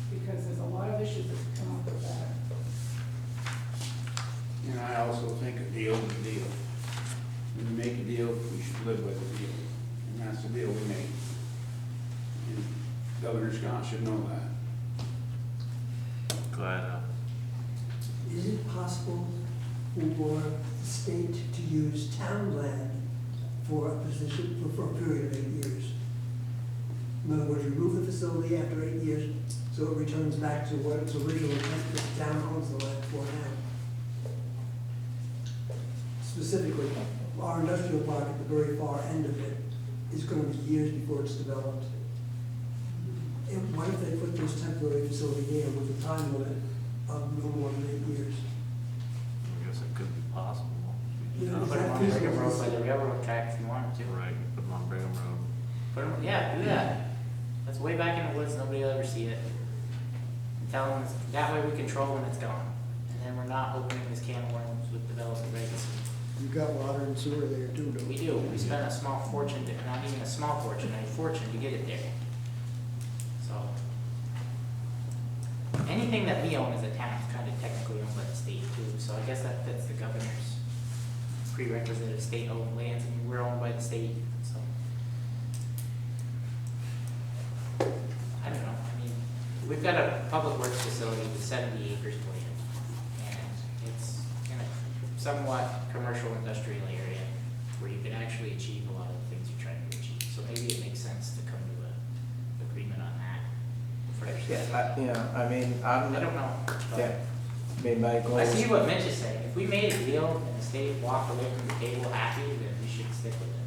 because there's a lot of issues that come up with that. And I also think a deal is a deal. When we make a deal, we should live with the deal. And that's the deal we made. And Governor Scott should know that. Go ahead, Al. is it possible for the state to use town land for a position, for a period of 8 years? In other words, remove the facility after 8 years, so it returns back to what its original intent, that the town owns the land for now. Specifically, our industrial park at the very far end of it is gonna be years before it's developed. And what if they put this temporary facility there with a time limit of no more than 8 years? I guess it could be possible. Yeah, Put them on Brigham Road by the railroad track if you wanted to. Right, put them on Brigham Road. Put 'em- yeah, do that. That's way back in the woods, nobody will ever see it. And tell them, that way we control when it's gone. And then we're not opening this can of worms with development regs. You've got water and sewer there too, don't We you? do, we spent a small fortune, not even a small fortune, a fortune to get it there. So. Anything that we own as a town is kind of technically owned by the state too, so I guess that fits the governor's prerequisite of state-owned lands, I mean, we're owned by the state, so. I don't know, I mean, we've got a public works facility with 70 acres of land, and it's in a somewhat commercial industrial area where you can actually achieve a lot of the things you're trying to achieve, so maybe it makes sense to come to an agreement on that first. I mean, I'm. I don't know. but Yeah, I mean, my goal I is. see what Mitch is saying. If we made a deal and the state walked away from the table happy, then we should stick with it.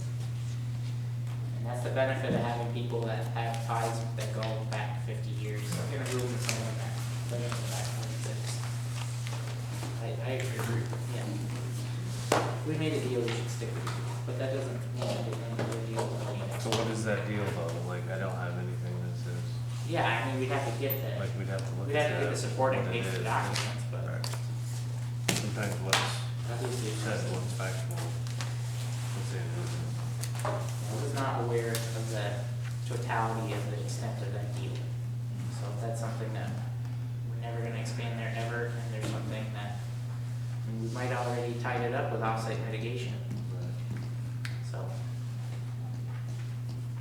And that's the benefit of having people that have ties that go back 50 years. I'm gonna rule with someone that lived in the back 26. I agree. Yeah. If we made a deal, we should stick with it. But that doesn't mean that we're gonna do a deal with the So what is that deal though? Like, I don't have anything that says, Yeah, I mean, we'd have to get the, like, we'd have to look we'd at have to get the supporting what it page for is. documents, but Right. Sometimes what's obviously it's said, just- what's factual. Let's say it isn't. I was not aware of the totality of the extent of that deal. So if that's something that we're never gonna expand there ever, and there's something that, I mean, we might already tied it up with offsite mitigation, so.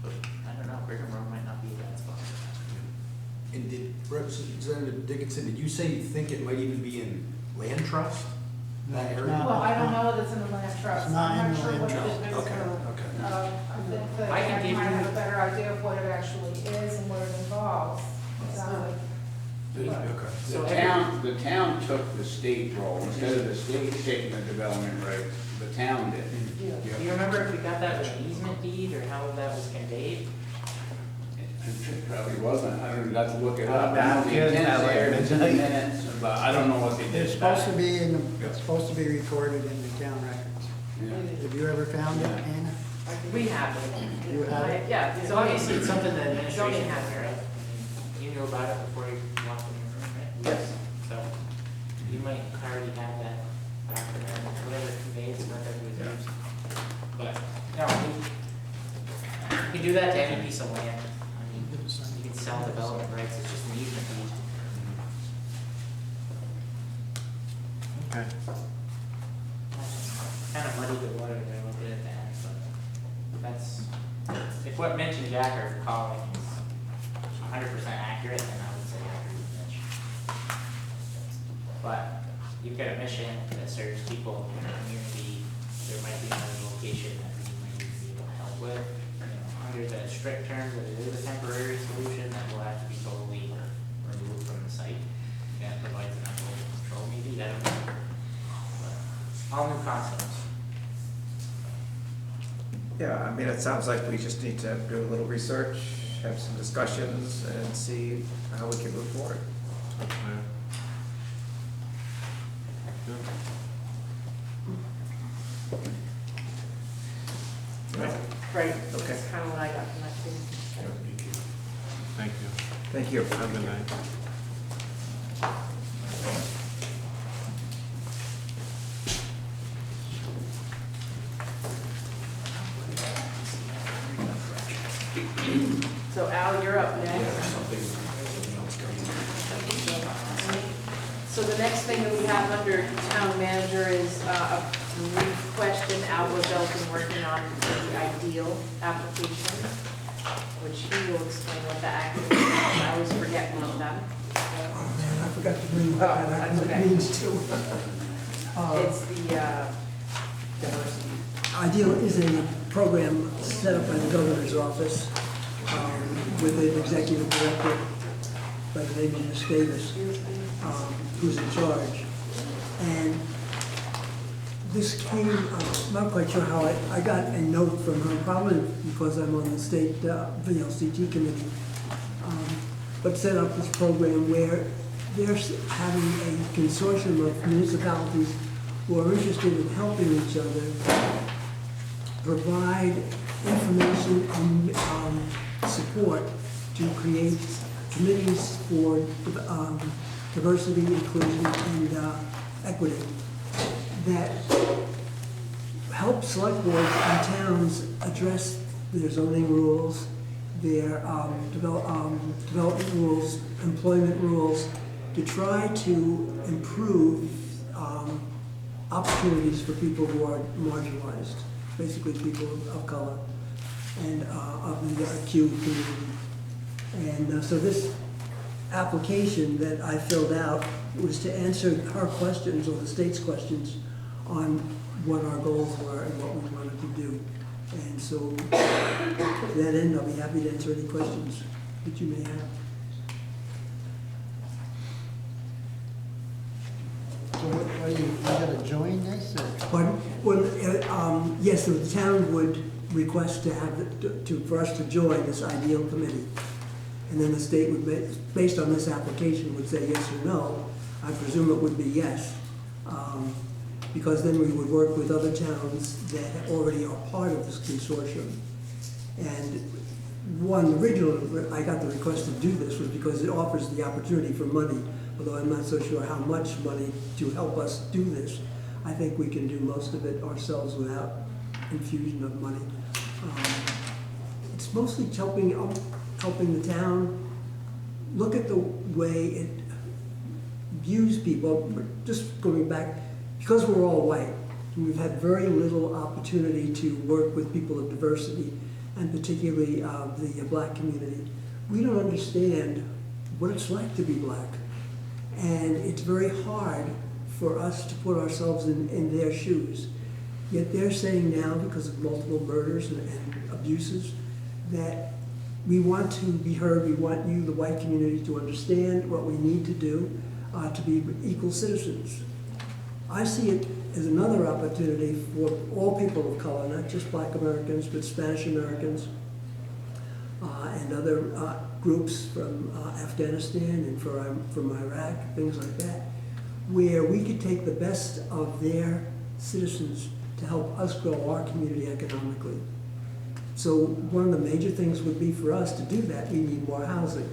But, I don't know, Brigham Road might not be a bad spot. And did, Representative Dickinson, did you say you think it might even be in land trust? No, That it's area? not. Well, I don't know that it's in the land trust. It's not I'm in not the sure land what it trust. is. Okay, okay. I think that I can I give might have you- a better idea of what it actually is and what it involves. It sounds like. Okay. So The town took the state role, instead of the state taking the development rights, the town did. Do you remember if we got that with an easement deed, or how that was conveyed? It probably wasn't, I don't know, got to look it up. Now, The here's intent's how there, it it's in the minutes, but I don't know what they did. It's supposed to be in the, it's supposed to be recorded in the town records. Yeah. Have you ever found it, Anna? We have it. You have it? Yeah, so obviously it's something the administration Zoning has, has it. right? I mean, you knew about it before you walked in the room, right? Yes. So, you might already have that document, whatever conveys, whatever was used. But, no, you can do that to any piece of land. I mean, you can sell development rights, it's just an easement deed. Okay. Kind of muddy the water there a little bit at the end, but that's, if what Mitch and Jack are calling is 100% accurate, then I would say I agree with Mitch. But you've got a mission that serves people in the community, there might be another location that we might be able to help with. You know, under the strict terms that it is a temporary solution, that will have to be totally removed from the site. That provides enough local control, maybe, I don't know. But all new concepts. Yeah, I mean, it sounds like we just need to do a little research, have some discussions, and see how we can move forward. Okay. Good. Right. Right, Okay. that's kind of what I got from that too. Thank you. Thank you. Have a good night. So Al, you're up next. So the next thing that we have under town manager is a brief question. Al Rozel's been working on the ideal application, which he will explain what that actually is. I always forget one of them. forgot to bring that That's up, okay. it means too. It's the diversity. IDEAL is a program set up by the governor's office with an executive director by the name of Ms. Davis, who's in charge. And this came, I'm not quite sure how, I got a note from her, probably because I'm on the state VLCT committee, but set up this program where they're having a consortium of municipalities who are interested in helping each other provide information and support to create committees for diversity, inclusion, and equity that help select boards and towns address their zoning rules, their development rules, employment rules, to try to improve opportunities for people who are marginalized, basically people of color and of the Q community. And so this application that I filled out was to answer her questions or the state's questions on what our goals were and what we wanted to do. And so to that end, I'll be happy to answer any questions that you may have. So what, you gotta join this, or? Pardon? Well, yes, so the town would request to have, for us to join this IDEAL committee. And then the state would, based on this application, would say yes or no. I presume it would be yes. Because then we would work with other towns that already are part of this consortium. And one original, I got the request to do this was because it offers the opportunity for money, although I'm not so sure how much money to help us do this. I think we can do most of it ourselves without infusion of money. It's mostly helping the town look at the way it views people. Just going back, because we're all white, we've had very little opportunity to work with people of diversity, and particularly the black community. We don't understand what it's like to be black. And it's very hard for us to put ourselves in their shoes. Yet they're saying now, because of multiple murders and abuses, that we want to be heard, we want you, the white community, to understand what we need to do to be equal citizens. I see it as another opportunity for all people of color, not just black Americans, but Spanish Americans and other groups from Afghanistan and from Iraq, things like that, where we could take the best of their citizens to help us grow our community economically. So one of the major things would be for us to do that, we need more housing.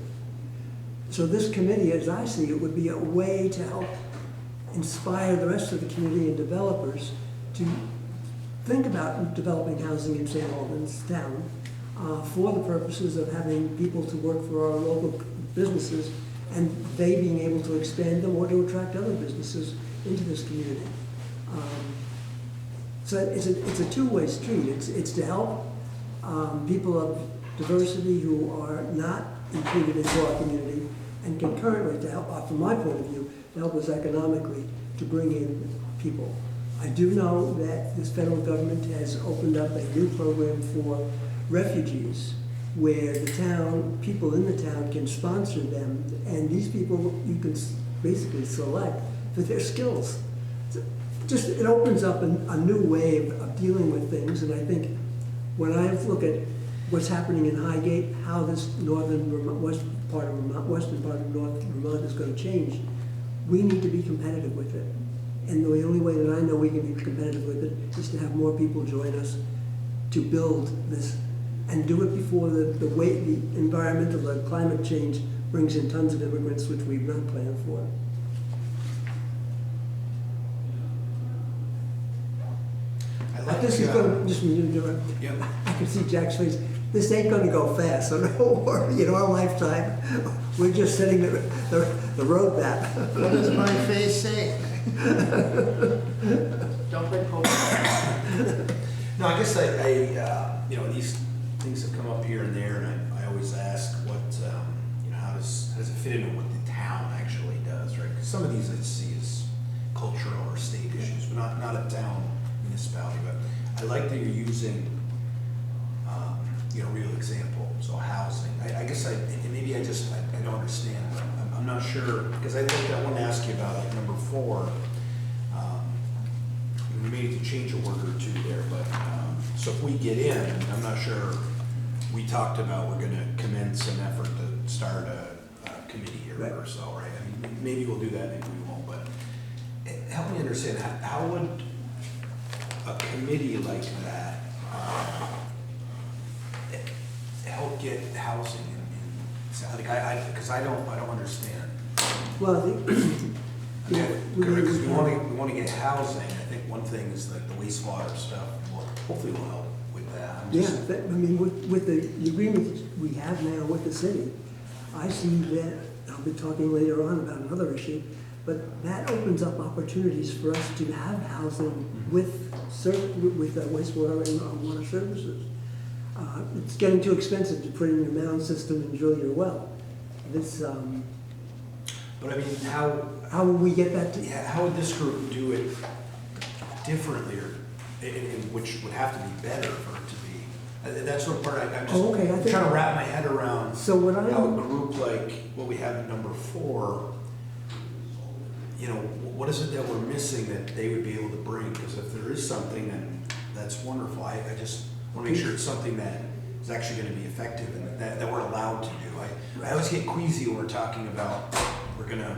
So this committee, as I see it, would be a way to help inspire the rest of the community and developers to think about developing housing in St. Albans Town for the purposes of having people to work for our local businesses and they being able to expand them or to attract other businesses into this community. So it's a two-way street. It's to help people of diversity who are not included into our community, and concurrently to help, from my point of view, to help us economically to bring in people. I do know that this federal government has opened up a new program for refugees where the town, people in the town can sponsor them, and these people you can basically select for their skills. It opens up a new way of dealing with things, and I think when I look at what's happening in Highgate, how this western part of North Vermont is going to change, we need to be competitive with it. And the only way that I know we can be competitive with it is to have more people join us to build this and do it before the environmental, the climate change brings in tons of immigrants, which we've not planned for. This is going to, I can see Jack's face. This ain't going to go fast, so don't worry. In our lifetime, we're just setting the road map. What does my face say? Don't play poker. No, I guess you know, these things have come up here and there, and I always ask what, you know, how does it fit into what the town actually does, right? some of these I see as cultural or state issues, but not a town municipality, but I like that you're using, real example, so housing. I guess and maybe I don't understand, but I'm not sure, because I think I want to ask you about like number 4. We may need to change a word or two there, but, so if we get in, I'm not sure, we talked about we're gonna commence an effort to start a committee here Right. or so, right? I mean, maybe we'll do that, maybe we won't, but help me understand, how would a committee like that help get housing because I don't understand. Well, I think, Because we want to get housing, I think one thing is like the wastewater stuff, hopefully will help with that. I'm yeah, just- I mean, with the agreement that we have now with the city, I see that, I'll be talking later on about another issue, but that opens up opportunities for us to have housing with wastewater and water services. It's getting too expensive to put in your mound system and drill your well. This, But I mean, how how will we get that to? how would this group do it differently, or which would have to be better for it to be? That's what part I'm just Oh, okay, I think- trying to wrap my head around. So what I- how a group like what we have in number 4, what is it that we're missing that they would be able to bring? Because if there is something, then that's wonderful. I just want to make sure it's something that is actually going to be effective and that we're allowed to do. I always get queasy when we're talking about we're going to,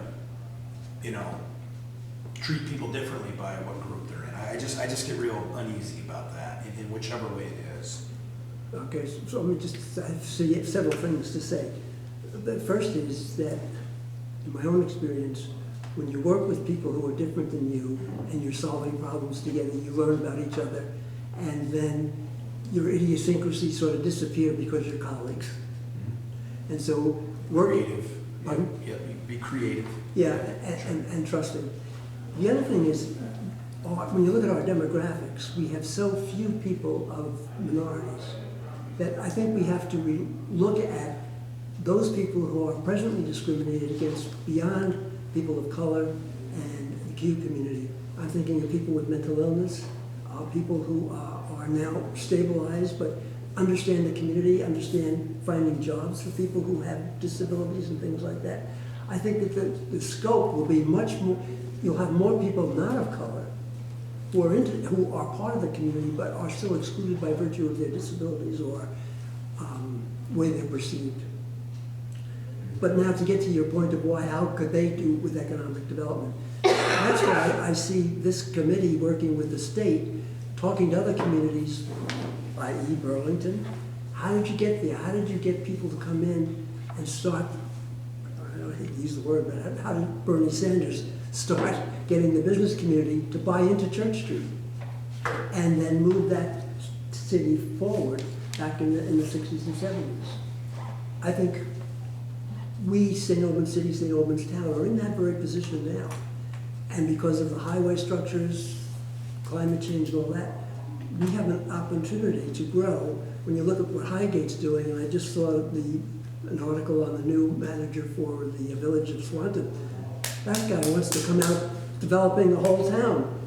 treat people differently by what group they're in. I just get real uneasy about that in whichever way it is. Okay, so let me just, I have several things to say. The first is that, in my own experience, when you work with people who are different than you and you're solving problems together, you learn about each other, and then your idiosyncrasies sort of disappear because you're colleagues. And so Creative. Pardon? Yeah, be creative. Yeah, and trusting. The other thing is, when you look at our demographics, we have so few people of minorities that I think we have to look at those people who are presently discriminated against beyond people of color and the Q community. I'm thinking of people with mental illness, people who are now stabilized but understand the community, understand finding jobs for people who have disabilities and things like that. I think that the scope will be much more, you'll have more people not of color who are part of the community but are still excluded by virtue of their disabilities or way they're perceived. But now to get to your point of how could they do with economic development? That's why I see this committee working with the state, talking to other communities, i.e. Burlington. How did you get there? How did you get people to come in and start, I don't hate to use the word, but how did Bernie Sanders start getting the business community to buy into Church Street and then move that city forward back in the 60s and 70s? I think we, St. Albans City, St. Albans Town, are in that very position now. And because of the highway structures, climate change and all that, we have an opportunity to grow. When you look at what Highgate's doing, and I just saw an article on the new manager for the village of Swanton, that guy wants to come out developing a whole town.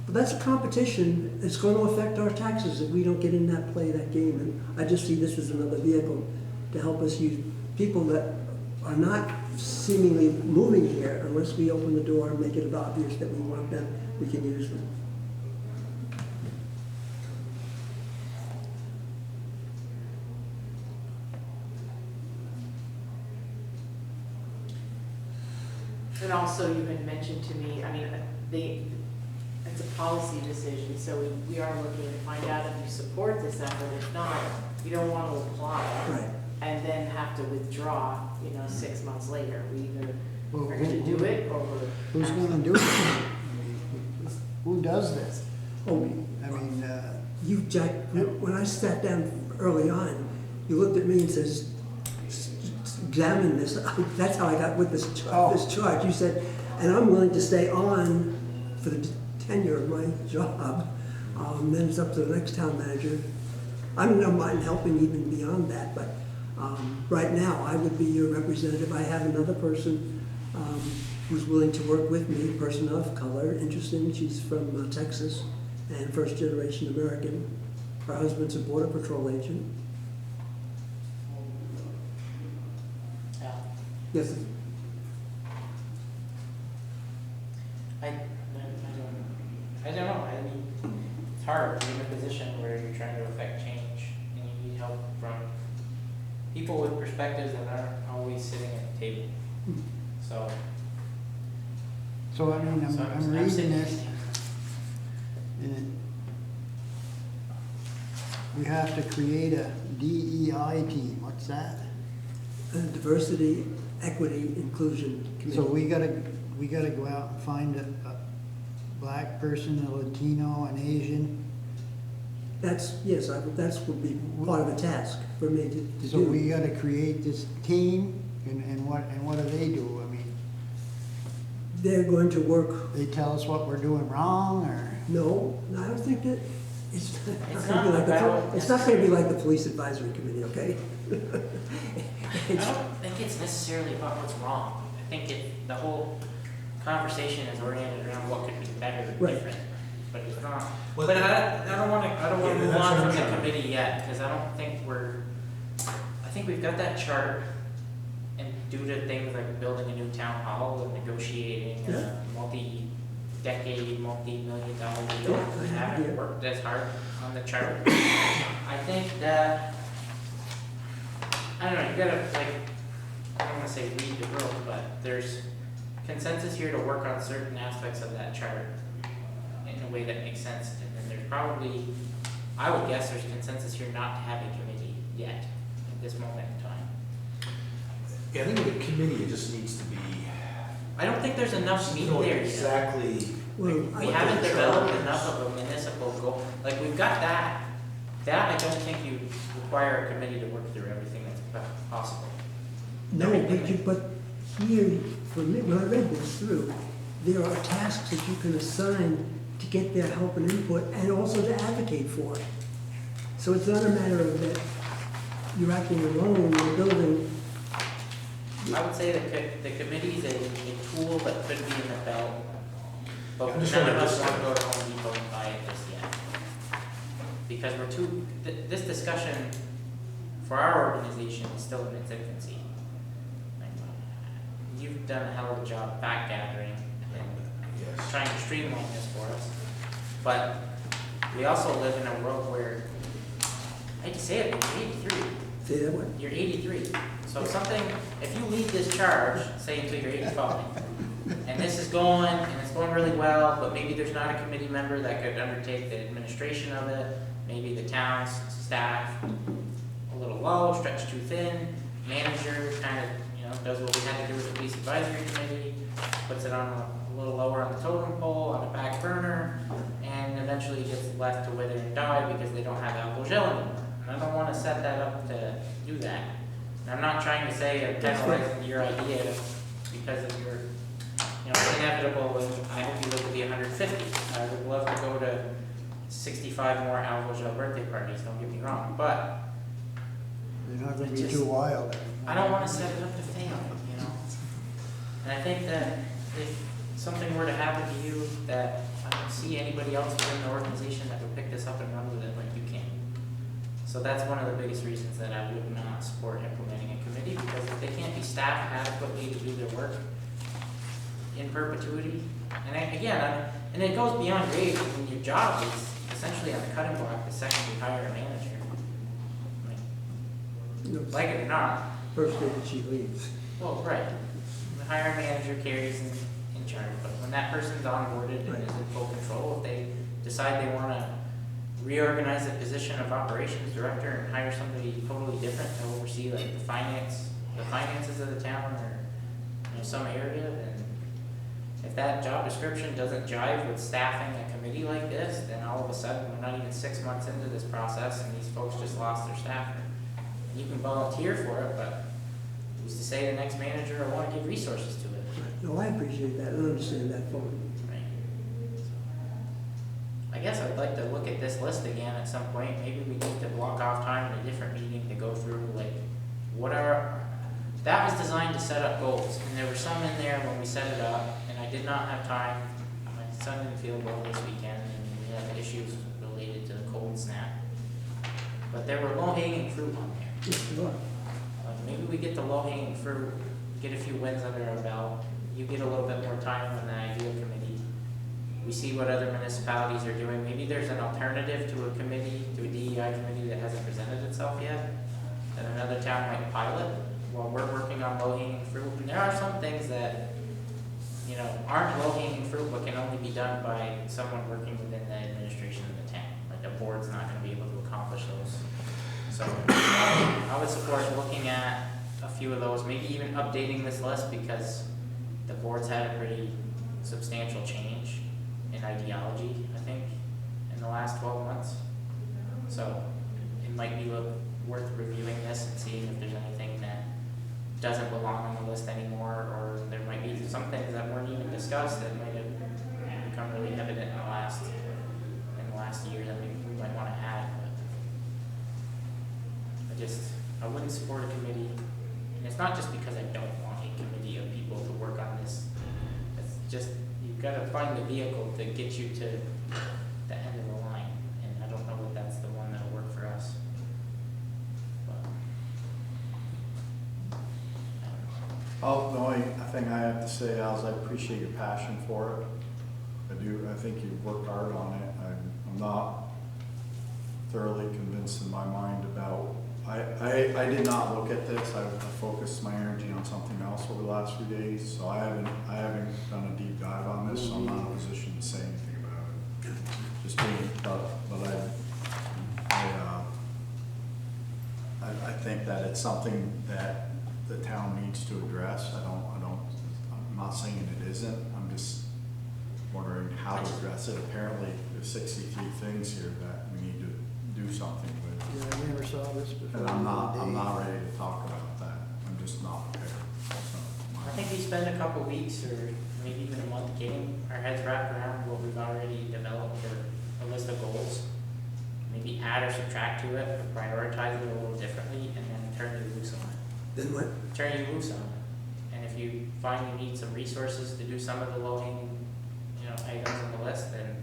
But that's a competition. It's going to affect our taxes if we don't get in that game. And I just see this as another vehicle to help us use people that are not seemingly moving here unless we open the door and make it obvious that we want them, we can use them. And also, you had mentioned to me, I mean, it's a policy decision, so we are looking to find out if you support this effort. If not, you don't want to apply. Right. And then have to withdraw, 6 months later. We either Well, are gonna do it or we're. Who's gonna do it? Who does this? Oh, I mean, you, Jack, when I sat down early on, you looked at me and says, examine this. That's how I got with this charge. You said, and I'm willing to stay on for the tenure of my job. Then it's up to the next town manager. I don't mind helping even beyond that, but right now I would be your representative. I have another person who's willing to work with me, person of color, interesting. She's from Texas and first generation American. Her husband's a border patrol agent. Yeah. Yes, I don't know, I mean, it's hard to be in a position where you're trying to affect change and you need help from people with perspectives that aren't always sitting at the table. So, So I mean, So I'm reading sitting- this, and we have to create a DEI team, what's that? diversity, equity, inclusion committee. So we gotta go out and find a black person, a Latino, an Asian. That's, yes, that's would be part of the task for me to do. So we gotta create this team, and what do they do? I mean, They're going to work, they tell us what we're doing wrong, or? no, I don't think that, it's It's not gonna be not like the, about it's not gonna be like the police advisory committee, okay? I don't think it's necessarily about what's wrong. I think the whole conversation is oriented around what could be better or Right. different, but it's not. Well, But I don't wanna Yeah, move that's on what I'm from the trying to- committee yet, because I don't think I think we've got that chart, and due to things like building a new town hall and negotiating Yeah. a multi-decade, multi-million-dollar deal, Yeah, we yeah. haven't worked as hard on the chart. I think that, I don't know, you gotta, like, I don't wanna say read the room, but there's consensus here to work on certain aspects of that chart in a way that makes sense, and then there's probably, I would guess there's consensus here not to have a committee yet, at this moment in time. Yeah, I think with a committee, it just needs to be, I don't think there's enough meat know there yet. exactly. Well, We haven't developed enough of a municipal goal, like, we've got that. That, I don't think you require a committee to work through everything that's possible. No, but here, for me, when I read this through, there are tasks that you can assign to get their help and input, and also to advocate for it. So it's not a matter of that you're acting alone, you're building. I would say that the committee is a tool that could be in the belt, but I'm none just of wondering, us this- want to go to Home Depot and buy it just yet. Because we're this discussion for our organization is still in its infancy. Like, you've done a hell of a job back gathering and Yes. trying to streamline this for us. But we also live in a world where, I hate to say it, but you're 83. Say that one. You're 83. So if you lead this charge, say until you're 85, and this is going, and it's going really well, but maybe there's not a committee member that could undertake the administration of it, maybe the town's staff a little low, stretched too thin, manager kind of, does what we had to do with the police advisory committee, puts it on a little lower on the totem pole, on the back burner, and eventually gets left to wither and die because they don't have alcohol gel anymore. And I don't want to set that up to do that. And I'm not trying to say I'm penalizing your idea because of your, it's inevitable, and I hope you live to be 150. I would love to go to 65 more alcohol gel birthday parties, don't get me wrong, but They're not gonna be Just- too wild. I don't want to set it up to fail, And I think that if something were to happen to you, that I don't see anybody else within the organization that would pick this up and run with it like you can. So that's one of the biggest reasons that I would not support implementing a committee, because if they can't be staffed adequately to do their work in perpetuity, and it goes beyond your age. I mean, your job is essentially on the cutting block the second you hire a manager. Like it or not. First day that she leaves. Well, right. The hiring manager carries in charge, but when that person's onboarded and Right. is in full control, if they decide they want to reorganize the position of operations director and hire somebody totally different to oversee like the finances of the town or some area, then if that job description doesn't jive with staffing a committee like this, then all of a sudden we're not even 6 months into this process and these folks just lost their staffer. You can volunteer for it, but who's to say the next manager will want to give resources to it? No, I appreciate that, I understand that fully. Right. I guess I'd like to look at this list again at some point. Maybe we need to block off time in a different meeting to go through, like, what are that was designed to set up goals, and there were some in there when we set it up, and I did not have time. My son didn't feel well this weekend, and we had issues related to the cold snap. But there were low-hanging fruit on there. Sure. Maybe we get the low-hanging fruit, get a few wins under our belt, you get a little bit more time on the idea committee. We see what other municipalities are doing. Maybe there's an alternative to a committee, to a DEI committee that hasn't presented itself yet, that another town might pilot while we're working on low-hanging fruit. And there are some things that, you know, aren't low-hanging fruit, but can only be done by someone working within the administration of the town. Like the board's not gonna be able to accomplish those. So I would support looking at a few of those, maybe even updating this list, because the board's had a pretty substantial change in ideology, I think, in the last 12 months. So it might be worth reviewing this and seeing if there's anything that doesn't belong on the list anymore, or there might be some things that weren't even discussed that might have become really evident in the last year that we might want to add. But I wouldn't support a committee, and it's not just because I don't want a committee of people to work on this. It's just, you've got to find the vehicle to get you to the end of the line, and I don't know that that's the one that'll work for us. But, I don't know. The only thing I have to say is I appreciate your passion for it. I do. I think you've worked hard on it. I'm not thoroughly convinced in my mind about. I did not look at this. I focused my energy on something else over the last few days, so I haven't done a deep dive on this. So I'm not in a position to say anything about it. Just being, but I think that it's something that the town needs to address. I'm not saying it isn't. I'm just wondering how to address it. Apparently, there's 63 things here that we need to do something with. Yeah, I never saw this before. And I'm not ready to talk about that. I'm just not prepared. So, I think we spend a couple weeks or maybe even a month getting our heads wrapped around what we've already developed for a list of goals. Maybe add or subtract to it, or prioritize it a little differently, and then turn you loose on it. Then what? Turn you loose on it. And if you find you need some resources to do some of the low-hanging, items on the list, then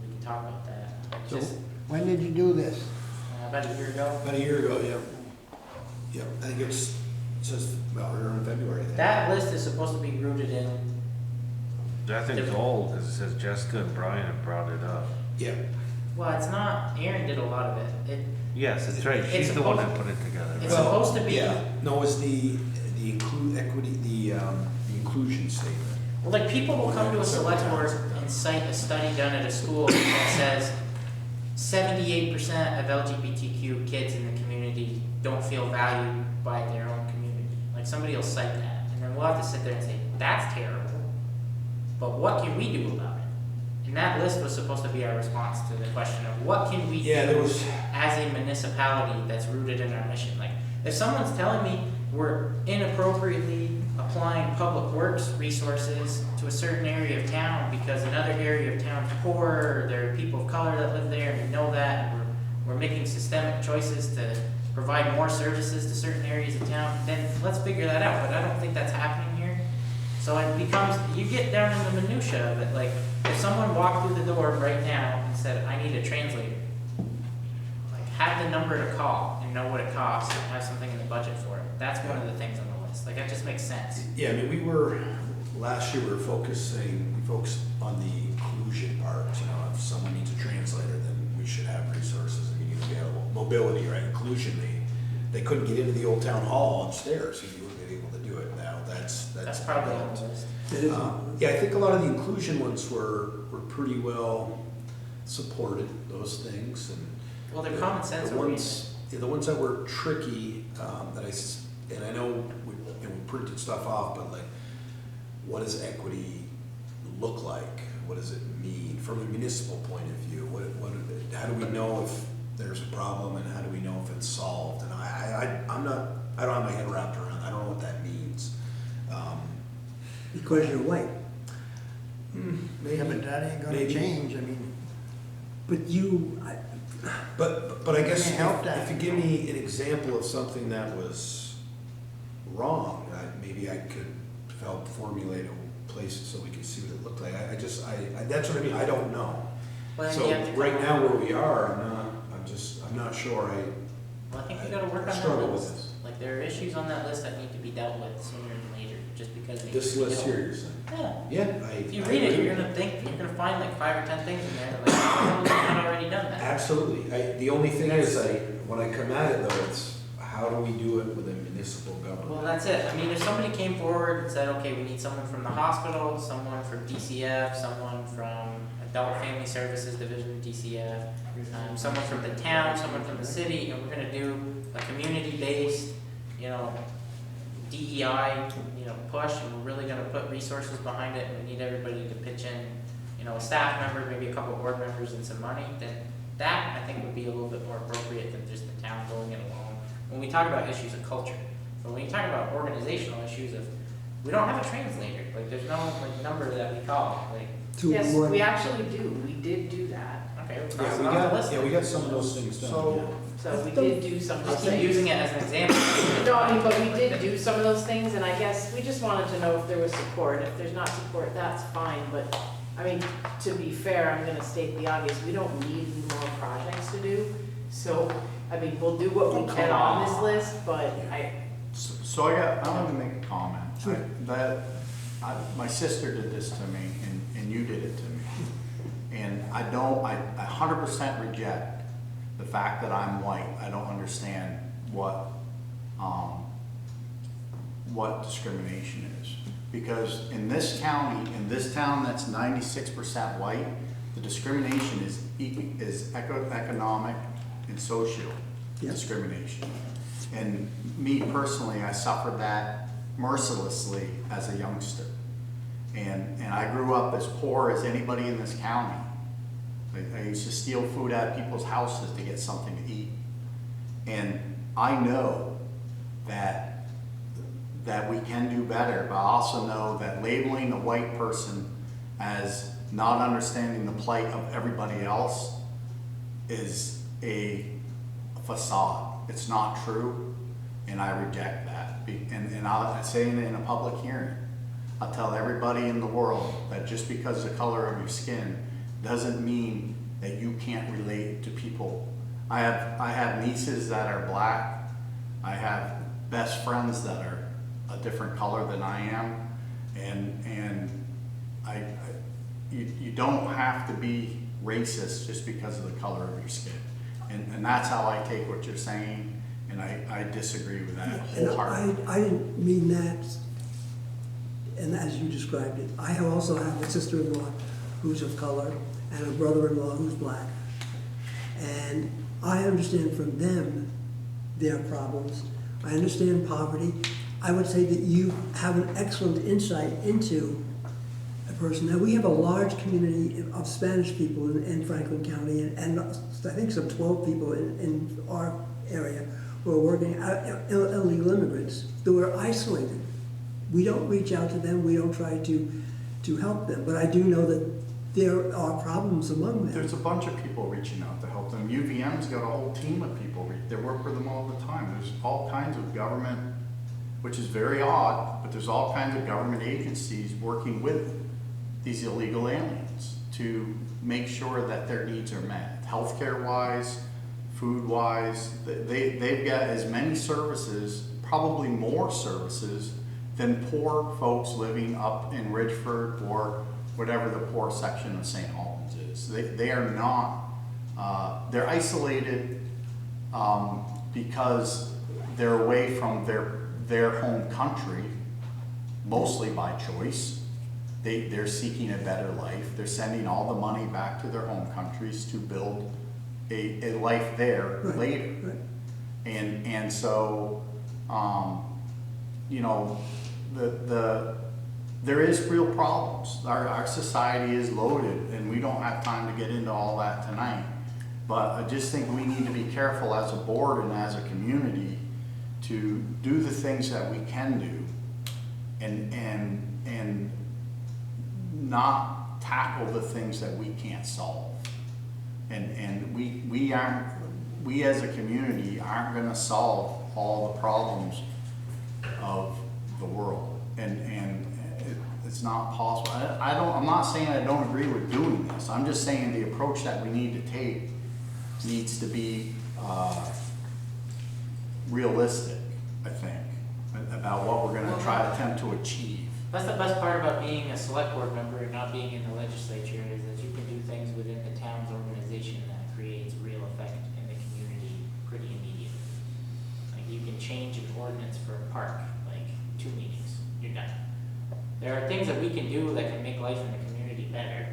we can talk about that. So, Just when did you do this? about a year ago. About a year ago, yeah. Yep, I think it says, well, we're in February. I think. That list is supposed to be rooted in. I think it's old, because it says Jessica and Brian have brought it up. Yeah. Well, it's not. Aaron did a lot of it. Yes, that's right, It's she's the one that supposed- put it together. It's right? supposed to be. Yeah, no, it's the inclusion statement. Well, like people will come to a select board and cite a study done at a school that says 78% of LGBTQ kids in the community don't feel valued by their own community. Like somebody will cite that, and then we'll have to sit there and say, that's terrible. But what can we do about it? And that list was supposed to be our response to the question of what can we do as a municipality that's rooted in our mission. Like if someone's telling me we're inappropriately applying public works resources to a certain area of town because another area of town is poor, or there are people of color that live there, and we know that, and we're making systemic choices to provide more services to certain areas of town, then let's figure that out. But I don't think that's happening here. So it becomes, you get down in the minutia of it. Like if someone walked through the door right now and said, I need a translator, like have the number to call and know what it costs and have something in the budget for it. That's one of the things on the list. Like that just makes sense. Yeah, I mean, last year we focused on the inclusion part. If someone needs a translator, then we should have resources immediately available. Mobility, right? Inclusion, they couldn't get into the old town hall upstairs, so you wouldn't be able to do it now. That's Probably on the list. Yeah, I think a lot of the inclusion ones were pretty well supported, those things. And Well, they're common sense oriented. the ones that were tricky, and I know we printed stuff off, but like, what does equity look like? What does it mean from a municipal point of view? How do we know if there's a problem, and how do we know if it's solved? And I don't have my head wrapped around. I don't know what that means. Because you're white. Yeah, but that ain't gonna Maybe. change, I mean, But you, But I guess Can't help that. if you give me an example of something that was wrong, maybe I could help formulate a place so we can see what it looked like. That's what I mean, I don't know. Well, then So you have to come right up- now where we are, I'm not sure Well, I think we gotta work on that struggle with list. this. Like, there are issues on that list that need to be dealt with sooner than later, just because they. This need to be list dealt here, with. you're saying? Yeah. Yeah, If you read it, you're gonna find like 5 or 10 things in there, that like, oh, we've not already done that. Absolutely. The only thing is, when I come at it though, it's how do we do it with a municipal government? Well, that's it. I mean, if somebody came forward and said, okay, we need someone from the hospital, someone from DCF, someone from Adult Family Services Division, DCF, someone from the town, someone from the city, and we're gonna do a community-based, DEI, push, and we're really gonna put resources behind it, and we need everybody to pitch in, a staff member, maybe a couple board members and some money, then that, I think, would be a little bit more appropriate than just the town going it alone. When we talk about issues of culture, but when you talk about organizational issues of, we don't have a translator, like, there's no, number that we call, like, Two Yes, one. we actually do, we did do that. okay, we'll Yeah, cross we it off the got, list. yeah, we got some of those things done. So- So we did do some of those Just keep things. using it as an example. No, I mean, but we did do some of those things, and I guess we just wanted to know if there was support. If there's not support, that's fine, but, I mean, to be fair, I'm gonna state the obvious, we don't need more projects to do. So, I mean, we'll do what we can on this list, but So I want to make a comment. My sister did this to me, and you did it to me. And I 100% reject the fact that I'm white. I don't understand what discrimination is. Because in this county, in this town that's 96% white, the discrimination is economic and social Yeah. discrimination. And me personally, I suffered that mercilessly as a youngster. And I grew up as poor as anybody in this county. I used to steal food out of people's houses to get something to eat. And I know that we can do better, but I also know that labeling a white person as not understanding the plight of everybody else is a facade. It's not true, and I reject that. And I'll say it in a public hearing. I'll tell everybody in the world that just because the color of your skin doesn't mean that you can't relate to people. I have nieces that are black. I have best friends that are a different color than I am, and you don't have to be racist just because of the color of your skin. And that's how I take what you're saying, and I disagree with that And wholeheartedly. I didn't mean that, and as you described it. I also have a sister-in-law who's of color and a brother-in-law who's black. And I understand from them their problems. I understand poverty. I would say that you have an excellent insight into a person. Now, we have a large community of Spanish people in Franklin County, and I think some 12 people in our area who are working, illegal immigrants, who are isolated. We don't reach out to them, we don't try to help them, but I do know that there are problems among them. There's a bunch of people reaching out to help them. UVM's got a whole team of people. They work with them all the time. There's all kinds of government, which is very odd, but there's all kinds of government agencies working with these illegal aliens to make sure that their needs are met. Healthcare-wise, food-wise, they've got as many services, probably more services, than poor folks living up in Ridgeford or whatever the poor section of St. Albans is. They are not, they're isolated because they're away from their home country, mostly by choice. They're seeking a better life. They're sending all the money back to their home countries to build a life there Right, later. right. And so, you know, there is real problems. Our society is loaded, and we don't have time to get into all that tonight. But I just think we need to be careful as a board and as a community to do the things that we can do and not tackle the things that we can't solve. And we as a community aren't gonna solve all the problems of the world. And it's not possible. I'm not saying I don't agree with doing this. I'm just saying the approach that we need to take needs to be realistic, I think, about what we're gonna try to attempt to achieve. That's the best part about being a select board member and not being in the legislature, is that you can do things within the town's organization that creates real effect in the community pretty immediately. Like, you can change an ordinance for a park, like 2 meetings, you're done. There are things that we can do that can make life in the community better.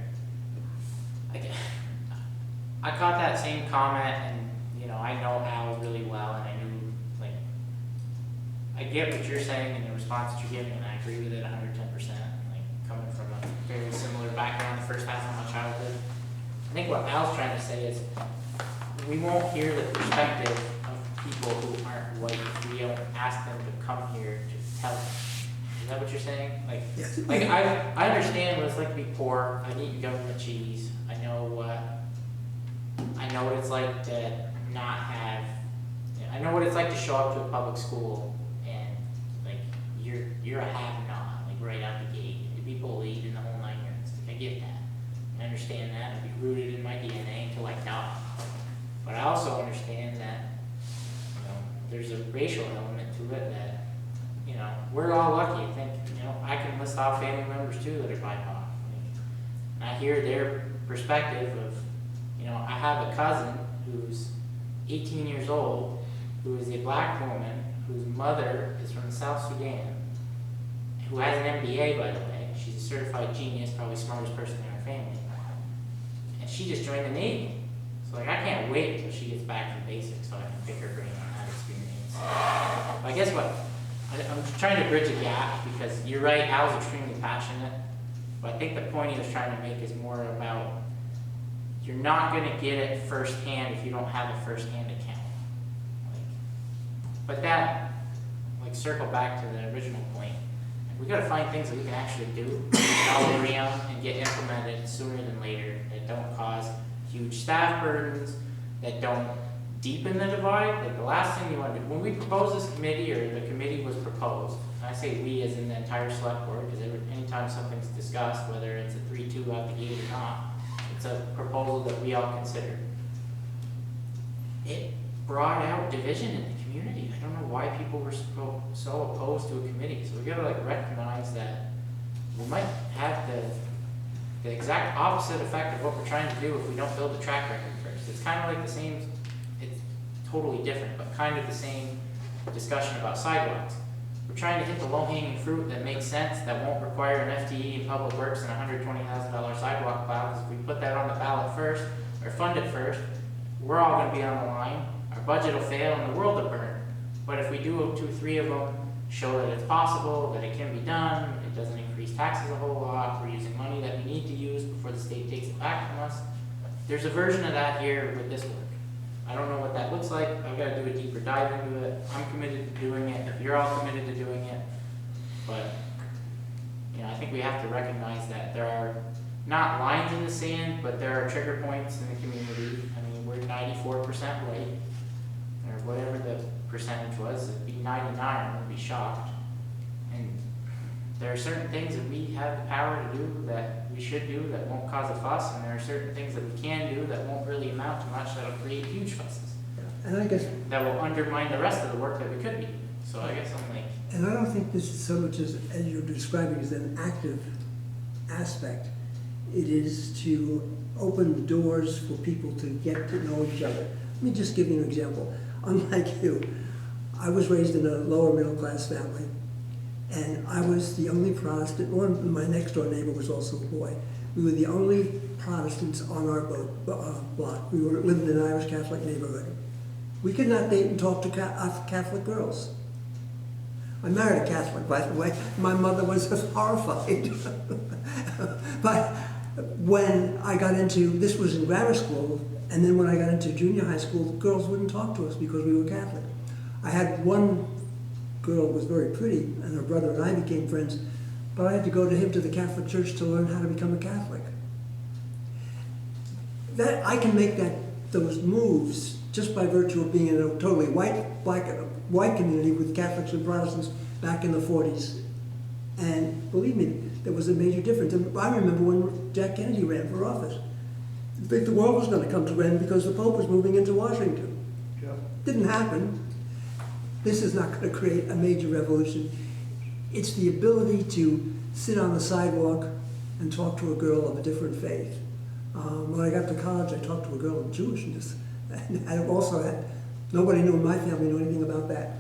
I caught that same comment, and, you know, I know Al really well, and I knew, like, I get what you're saying in the response that you're giving, and I agree with it 110%. Like, coming from a very similar background, the first half of my childhood. I think what Al's trying to say is, we won't hear the perspective of people who aren't white if we don't ask them to come here to tell us. Is that what you're saying? Like, Yes. like I understand what it's like to be poor. I've eaten government cheese. I know what it's like to not have. I know what it's like to show up to a public school and like you're a have-not, like right out the gate, and to be bullied in the whole 9 yards. Like, I get that. I understand that. It'll be rooted in my DNA until I die. But I also understand that, you know, there's a racial element to it that, you know, we're all lucky. I think, you know, I can list off family members too that are BIPOC. And I hear their perspective of, you know, I have a cousin who's 18 years old, who is a black woman, whose mother is from the South Sudan, who has an MBA, by the way. She's a certified genius, probably smartest person in her family. And she just joined the Navy. So, like, I can't wait until she gets back from basics so I can pick her brain on that experience. But I guess what? I'm trying to bridge a gap, because you're right, Al's extremely passionate. But I think the point he was trying to make is more about, you're not going to get it firsthand if you don't have a firsthand account. But that, like, circle back to the original point. We got to find things that we can actually do, we can all agree on, and get implemented sooner than later, that don't cause huge staff burdens, that don't deepen the divide. Like, the last thing you want to do, when we proposed this committee, or the committee was proposed, and I say we as in the entire select board, because anytime something's discussed, whether it's a 3-2 out the gate or not, it's a proposal that we all consider. It brought out division in the community. I don't know why people were so opposed to a committee. So we gotta, like, recognize that we might have the exact opposite effect of what we're trying to do if we don't build a track record first. It's kind of like the same, it's totally different, but kind of the same discussion about sidewalks. We're trying to hit the low-hanging fruit that makes sense, that won't require an FTE in Public Works and a $120,000 sidewalk plow, because if we put that on the ballot first, or fund it first, we're all gonna be on the line, our budget will fail, and the world will burn. But if we do 2 or 3 of them, show that it's possible, that it can be done, it doesn't increase taxes a whole lot, we're using money that we need to use before the state takes it back from us. There's a version of that here with this work. I don't know what that looks like. I've got to do a deeper dive into it. I'm committed to doing it, if you're all committed to doing it. But, you know, I think we have to recognize that there are not lines in the sand, but there are trigger points in the community. I mean, we're 94% white, or whatever the percentage was. It'd be 99, I wouldn't be shocked. And there are certain things that we have the power to do, that we should do, that won't cause a fuss, and there are certain things that we can do that won't really amount to much, that'll create huge fusses. And I guess, That will undermine the rest of the work that we could be doing. So I guess I'm like, and I don't think this is so much as you're describing as an active aspect. It is to open doors for people to get to know each other. Let me just give you an example. Unlike you, I was raised in a lower middle class family, and I was the only Protestant. My next door neighbor was also a boy. We were the only Protestants on our block. We were living in an Irish Catholic neighborhood. We could not date and talk to Catholic girls. I married a Catholic, by the way. My mother was horrified. But when I got into, this was in grammar school, and then when I got into junior high school, the girls wouldn't talk to us because we were Catholic. I had one girl who was very pretty, and her brother and I became friends, but I had to go to him to the Catholic Church to learn how to become a Catholic. That I can make those moves just by virtue of being in a totally white community with Catholics and Protestants back in the 40s. And believe me, there was a major difference. And I remember when Jack Kennedy ran for office. I think the world was going to come to an end because the Pope was moving into Washington. Didn't happen. This is not going to create a major revolution. It's the ability to sit on the sidewalk and talk to a girl of a different faith. When I got to college, I talked to a girl of Jewishness. And I also had, nobody knew in my family knew anything about that.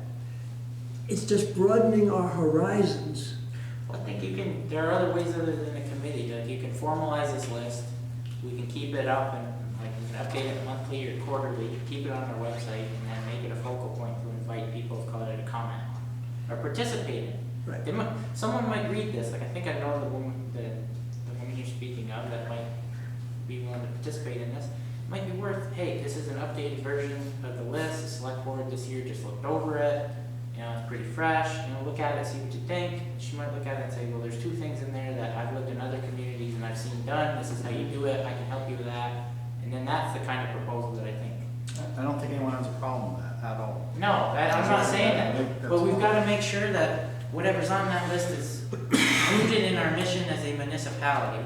It's just broadening our horizons. I think you can, there are other ways other than a committee, like you can formalize this list, we can keep it up and like you can update it monthly or quarterly, keep it on our website and then make it a focal point to invite people of color to comment or participate in. Right. They might, someone might read this, like I think I know the woman you're speaking of that might be willing to participate in this. It might be worth, hey, this is an updated version of the list, the select board this year just looked over it, you know, it's pretty fresh, you know, look at it, see what you think. She might look at it and say, well, there's 2 things in there that I've lived in other communities and I've seen done, this is how you do it, I can help you with that. And then that's the kind of proposal that I think. I don't think anyone has a problem with that at all. No, I'm not saying that, That's but we've all. got to make sure that whatever's on that list is rooted in our mission as a municipality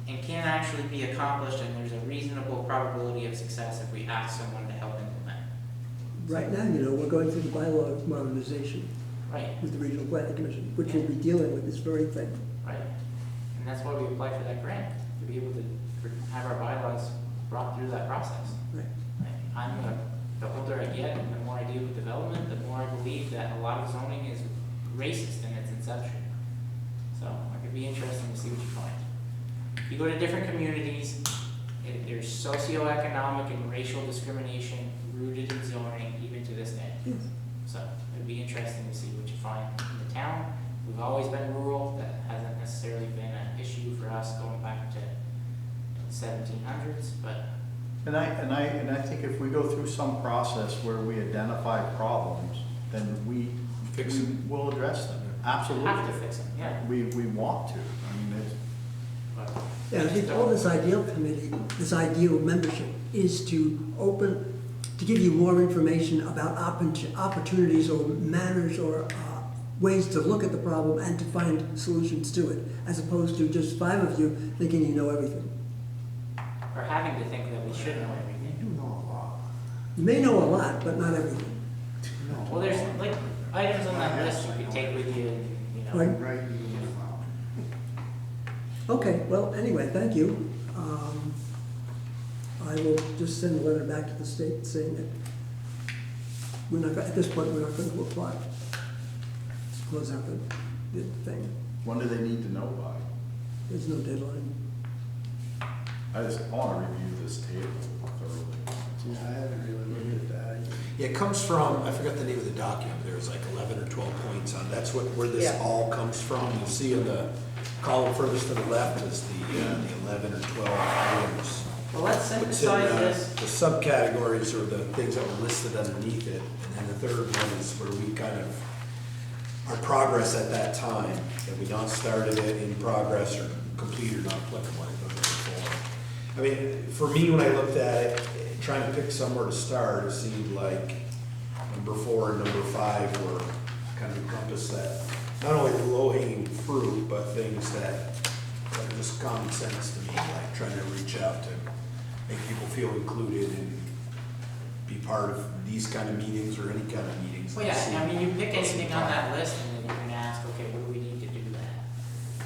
and can actually be accomplished, and there's a reasonable probability of success if we ask someone to help implement. Right now, you know, we're going through the bylaw modernization Right, with the Regional Planning Commission, which will be dealing with this very thing. right. And that's why we applied for that grant, to be able to have our bylaws brought through that process. Right. I'm the older I get, and the more I deal with development, the more I believe that a lot of zoning is racist in its inception. So it could be interesting to see what you find. You go to different communities, there's socioeconomic and racial discrimination rooted in zoning even to this day. Yes. So it'd be interesting to see what you find in the town. We've always been rural, that hasn't necessarily been an issue for us going back to the 1700s, but And I think if we go through some process where we identify problems, then we will address them. Absolutely. have to fix them, yeah. We want to. I mean, it's, But Yeah, I think all this ideal committee, this ideal membership is to give you more information about opportunities or manners or ways to look at the problem and to find solutions to it, as opposed to just 5 of you thinking you know everything. or having to think that we should know everything. You know a lot. You may know a lot, but not everything. Well, there's like items on that list you could take with you, and, you know. Right. Right, you know. Okay, well, anyway, thank you. I will just send a letter back to the state saying that we're not, at this point, we're not going to apply. Let's close out the thing. when do they need to know by? There's no deadline. I just want to review this table thoroughly. Yeah, I haven't really looked at that. Yeah, it comes from, I forgot the name of the document, there's like 11 or 12 points on, that's where this Yeah. all comes from. You'll see in the column furthest to the left is the 11 or 12 items. Well, let's What's in synthesize this. the subcategories or the things that were listed underneath it. And then the third one is where we kind of, our progress at that time, that we not started it in progress or complete or not applicable. I mean, for me, when I looked at it, trying to pick somewhere to start, it seemed like number 4 and number 5 were kind of encompass that, not only the low-hanging fruit, but things that are just common sense to me, like trying to reach out to make people feel included and be part of these kind of meetings or any kind of meetings. Well, yeah, I mean, you pick anything on that list and then you can ask, okay, what do we need to do that?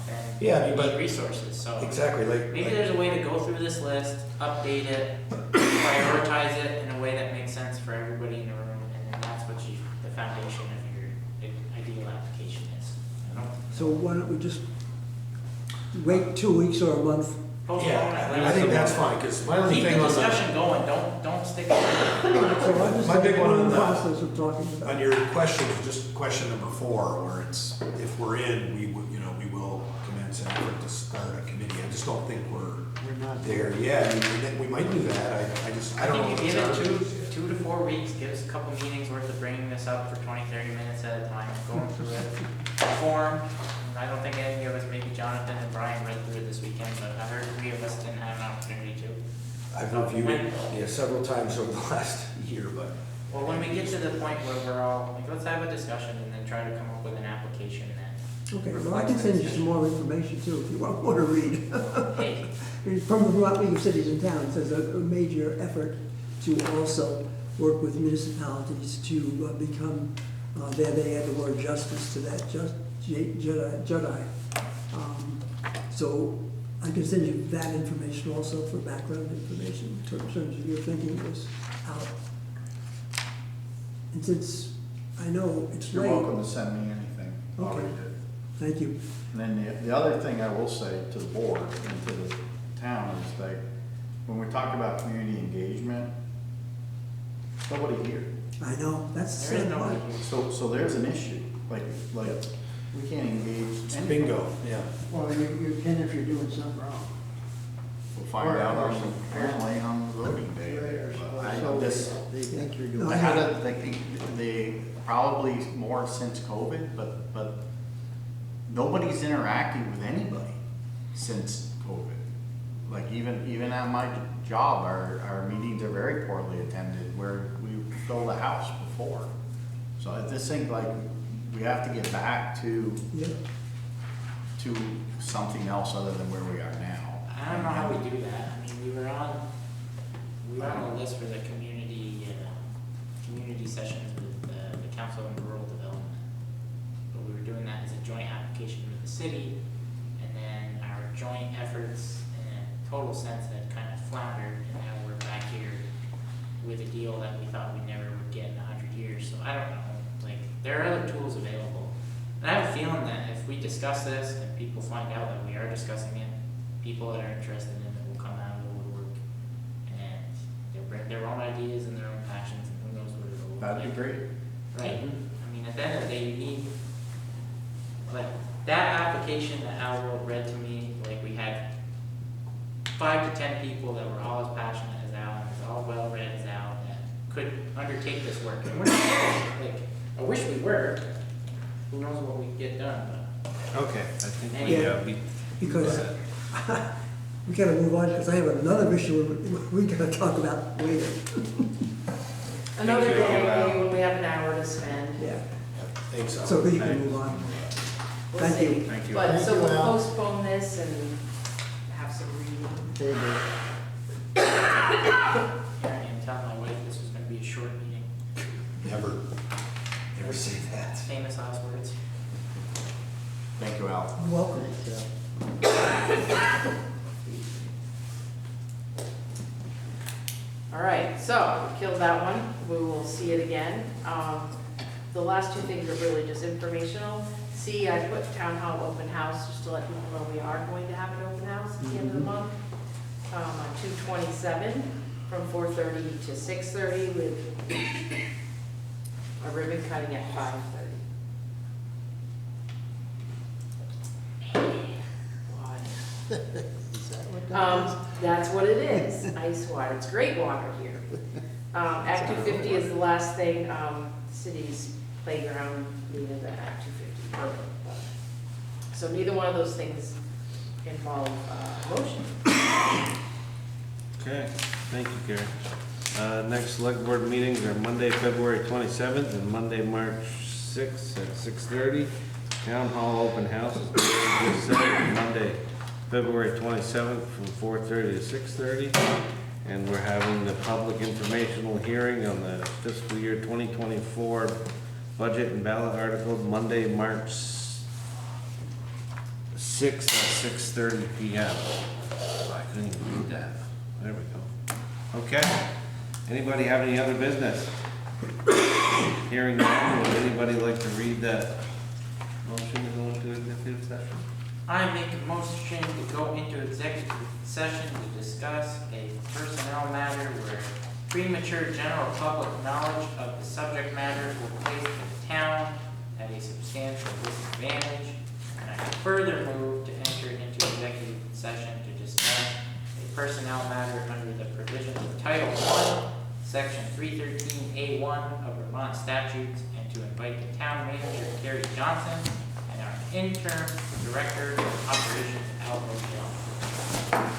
And Yeah, I mean, we but- need resources, so. Exactly, Maybe there's a way to go through this list, update it, prioritize it in a way that makes sense for everybody in the room, and then that's what the foundation of your ideal application is. I don't So why don't we just wait 2 weeks or a month? postpone it. Yeah, I think that's fine, because my only Keep thing the on the, discussion going, don't stick to it. So I'm just My big one we're in on the that- process of talking about. on your question, just question number 4, where it's, if we're in, we would, we will commence an effort to start a committee. I just don't think we're not there yet. I mean, we might do that, I don't know. I think you what give the it 2 to 4 weeks, give us a couple meetings worth of bringing this up for 20, 30 minutes at a time, going through it, form. I don't think any of us, maybe Jonathan and Brian read through it this weekend, but I heard 3 of us didn't have an opportunity to. I've reviewed it, several times over the last year, but. Well, when we get to the point where we're all, like, let's have a discussion and then then try to come up with an application that Okay, well, I can send you some more information too, if you want more to read. hey, From the Vermont League of Cities and Towns, there's a major effort to also work with municipalities to become, there they add the word justice to that, Jedi. So I can send you that information also for background information, in terms of your thinking was out. And since I know it's You're late. welcome to send me anything. I'll Okay. read it. Thank you. And then the other thing I will say to the board and to the town is that when we talk about community engagement, there's nobody here. I know, that's the there is sad part. nobody. So there's an issue, like, we can't engage. It's anybody. bingo, yeah. Well, you can if you're doing something wrong. We'll find out apparently on voting day. But I So just, they think you're doing. I had a, they probably more since COVID, but nobody's interacting with anybody since COVID. Like even at my job, our meetings are very poorly attended, where we filled the house before. So I just think like we have to get back to Yeah. something else other than where we are now. I don't know how we do that. I mean, we were on the list for the community sessions with the Council on Rural Development. But we were doing that as a joint application with the city, and then our joint efforts in a total sense had kind of floundered, and now we're back here with a deal that we thought we never would get in 100 years. So I don't know, like, there are other tools available. And I have a feeling that if we discuss this and people find out that we are discussing it, people that are interested in it will come out of the woodwork, and they'll bring their own ideas and their own passions, and who knows what it'll look like. That'd be great. Right, I mean, at the end of the day, you need, like, that application that Al read to me, like, we had 5 to 10 people that were all as passionate as Al, and as all well-read as Al, that could undertake this work. And we're not, like, I wish we were, who knows what we could get done, but. Okay, I think Yeah. we Because we gotta move on, because I have another issue we gotta talk about later. Another Thank you. day, maybe when we have an hour to spend. Yeah. Thanks, Al. So we can move on. We'll Thank see. you. Thank you. But, Thank so you, we'll Al. postpone this and have some reading. Table. Yeah, and tell my wife this was gonna be a short meeting, Never say that. famous last words. Thank you, Al. Welcome. All right, so we killed that one. We will see it again. The last two things are really just informational. C, I put town hall open house, just to let people know we are going to have an open house at the end of the month. On 2/27, from 4:30 to 6:30 with a ribbon cutting at 5:30. What? Is that what that is? That's what it is, ice water, it's great water here. Act 250 is the last thing, city's playground needed the Act 250 permit. So neither one of those things involve, motion. Okay, thank you, Karen. Next select board meetings are Monday, February 27th and Monday, March 6th at 6:30. Town hall open house is just set, Monday, February 27th from 4:30 to 6:30. And we're having the public informational hearing on the fiscal year 2024 budget and ballot articles, Monday, March 6th at 6:30 PM. I couldn't even read that. There we go. Okay. Anybody have any other business? Hearing none, would anybody like to read that motion to go into executive session? I make a motion to go into executive session to discuss a personnel matter where premature general public knowledge of the subject matter will place the town at a substantial disadvantage. And I further move to enter into executive session to discuss a personnel matter under the provisions of Title I, Section 313A1 of Vermont statutes, and to invite the town manager, Gary Johnson, and our interim director of operations, Albans Town.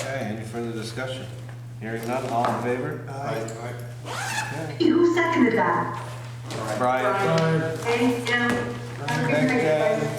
Okay, any further discussion? Hearing none, all in favor? Aye. Who seconded that? Brian? Thank you. Have a good night, everybody.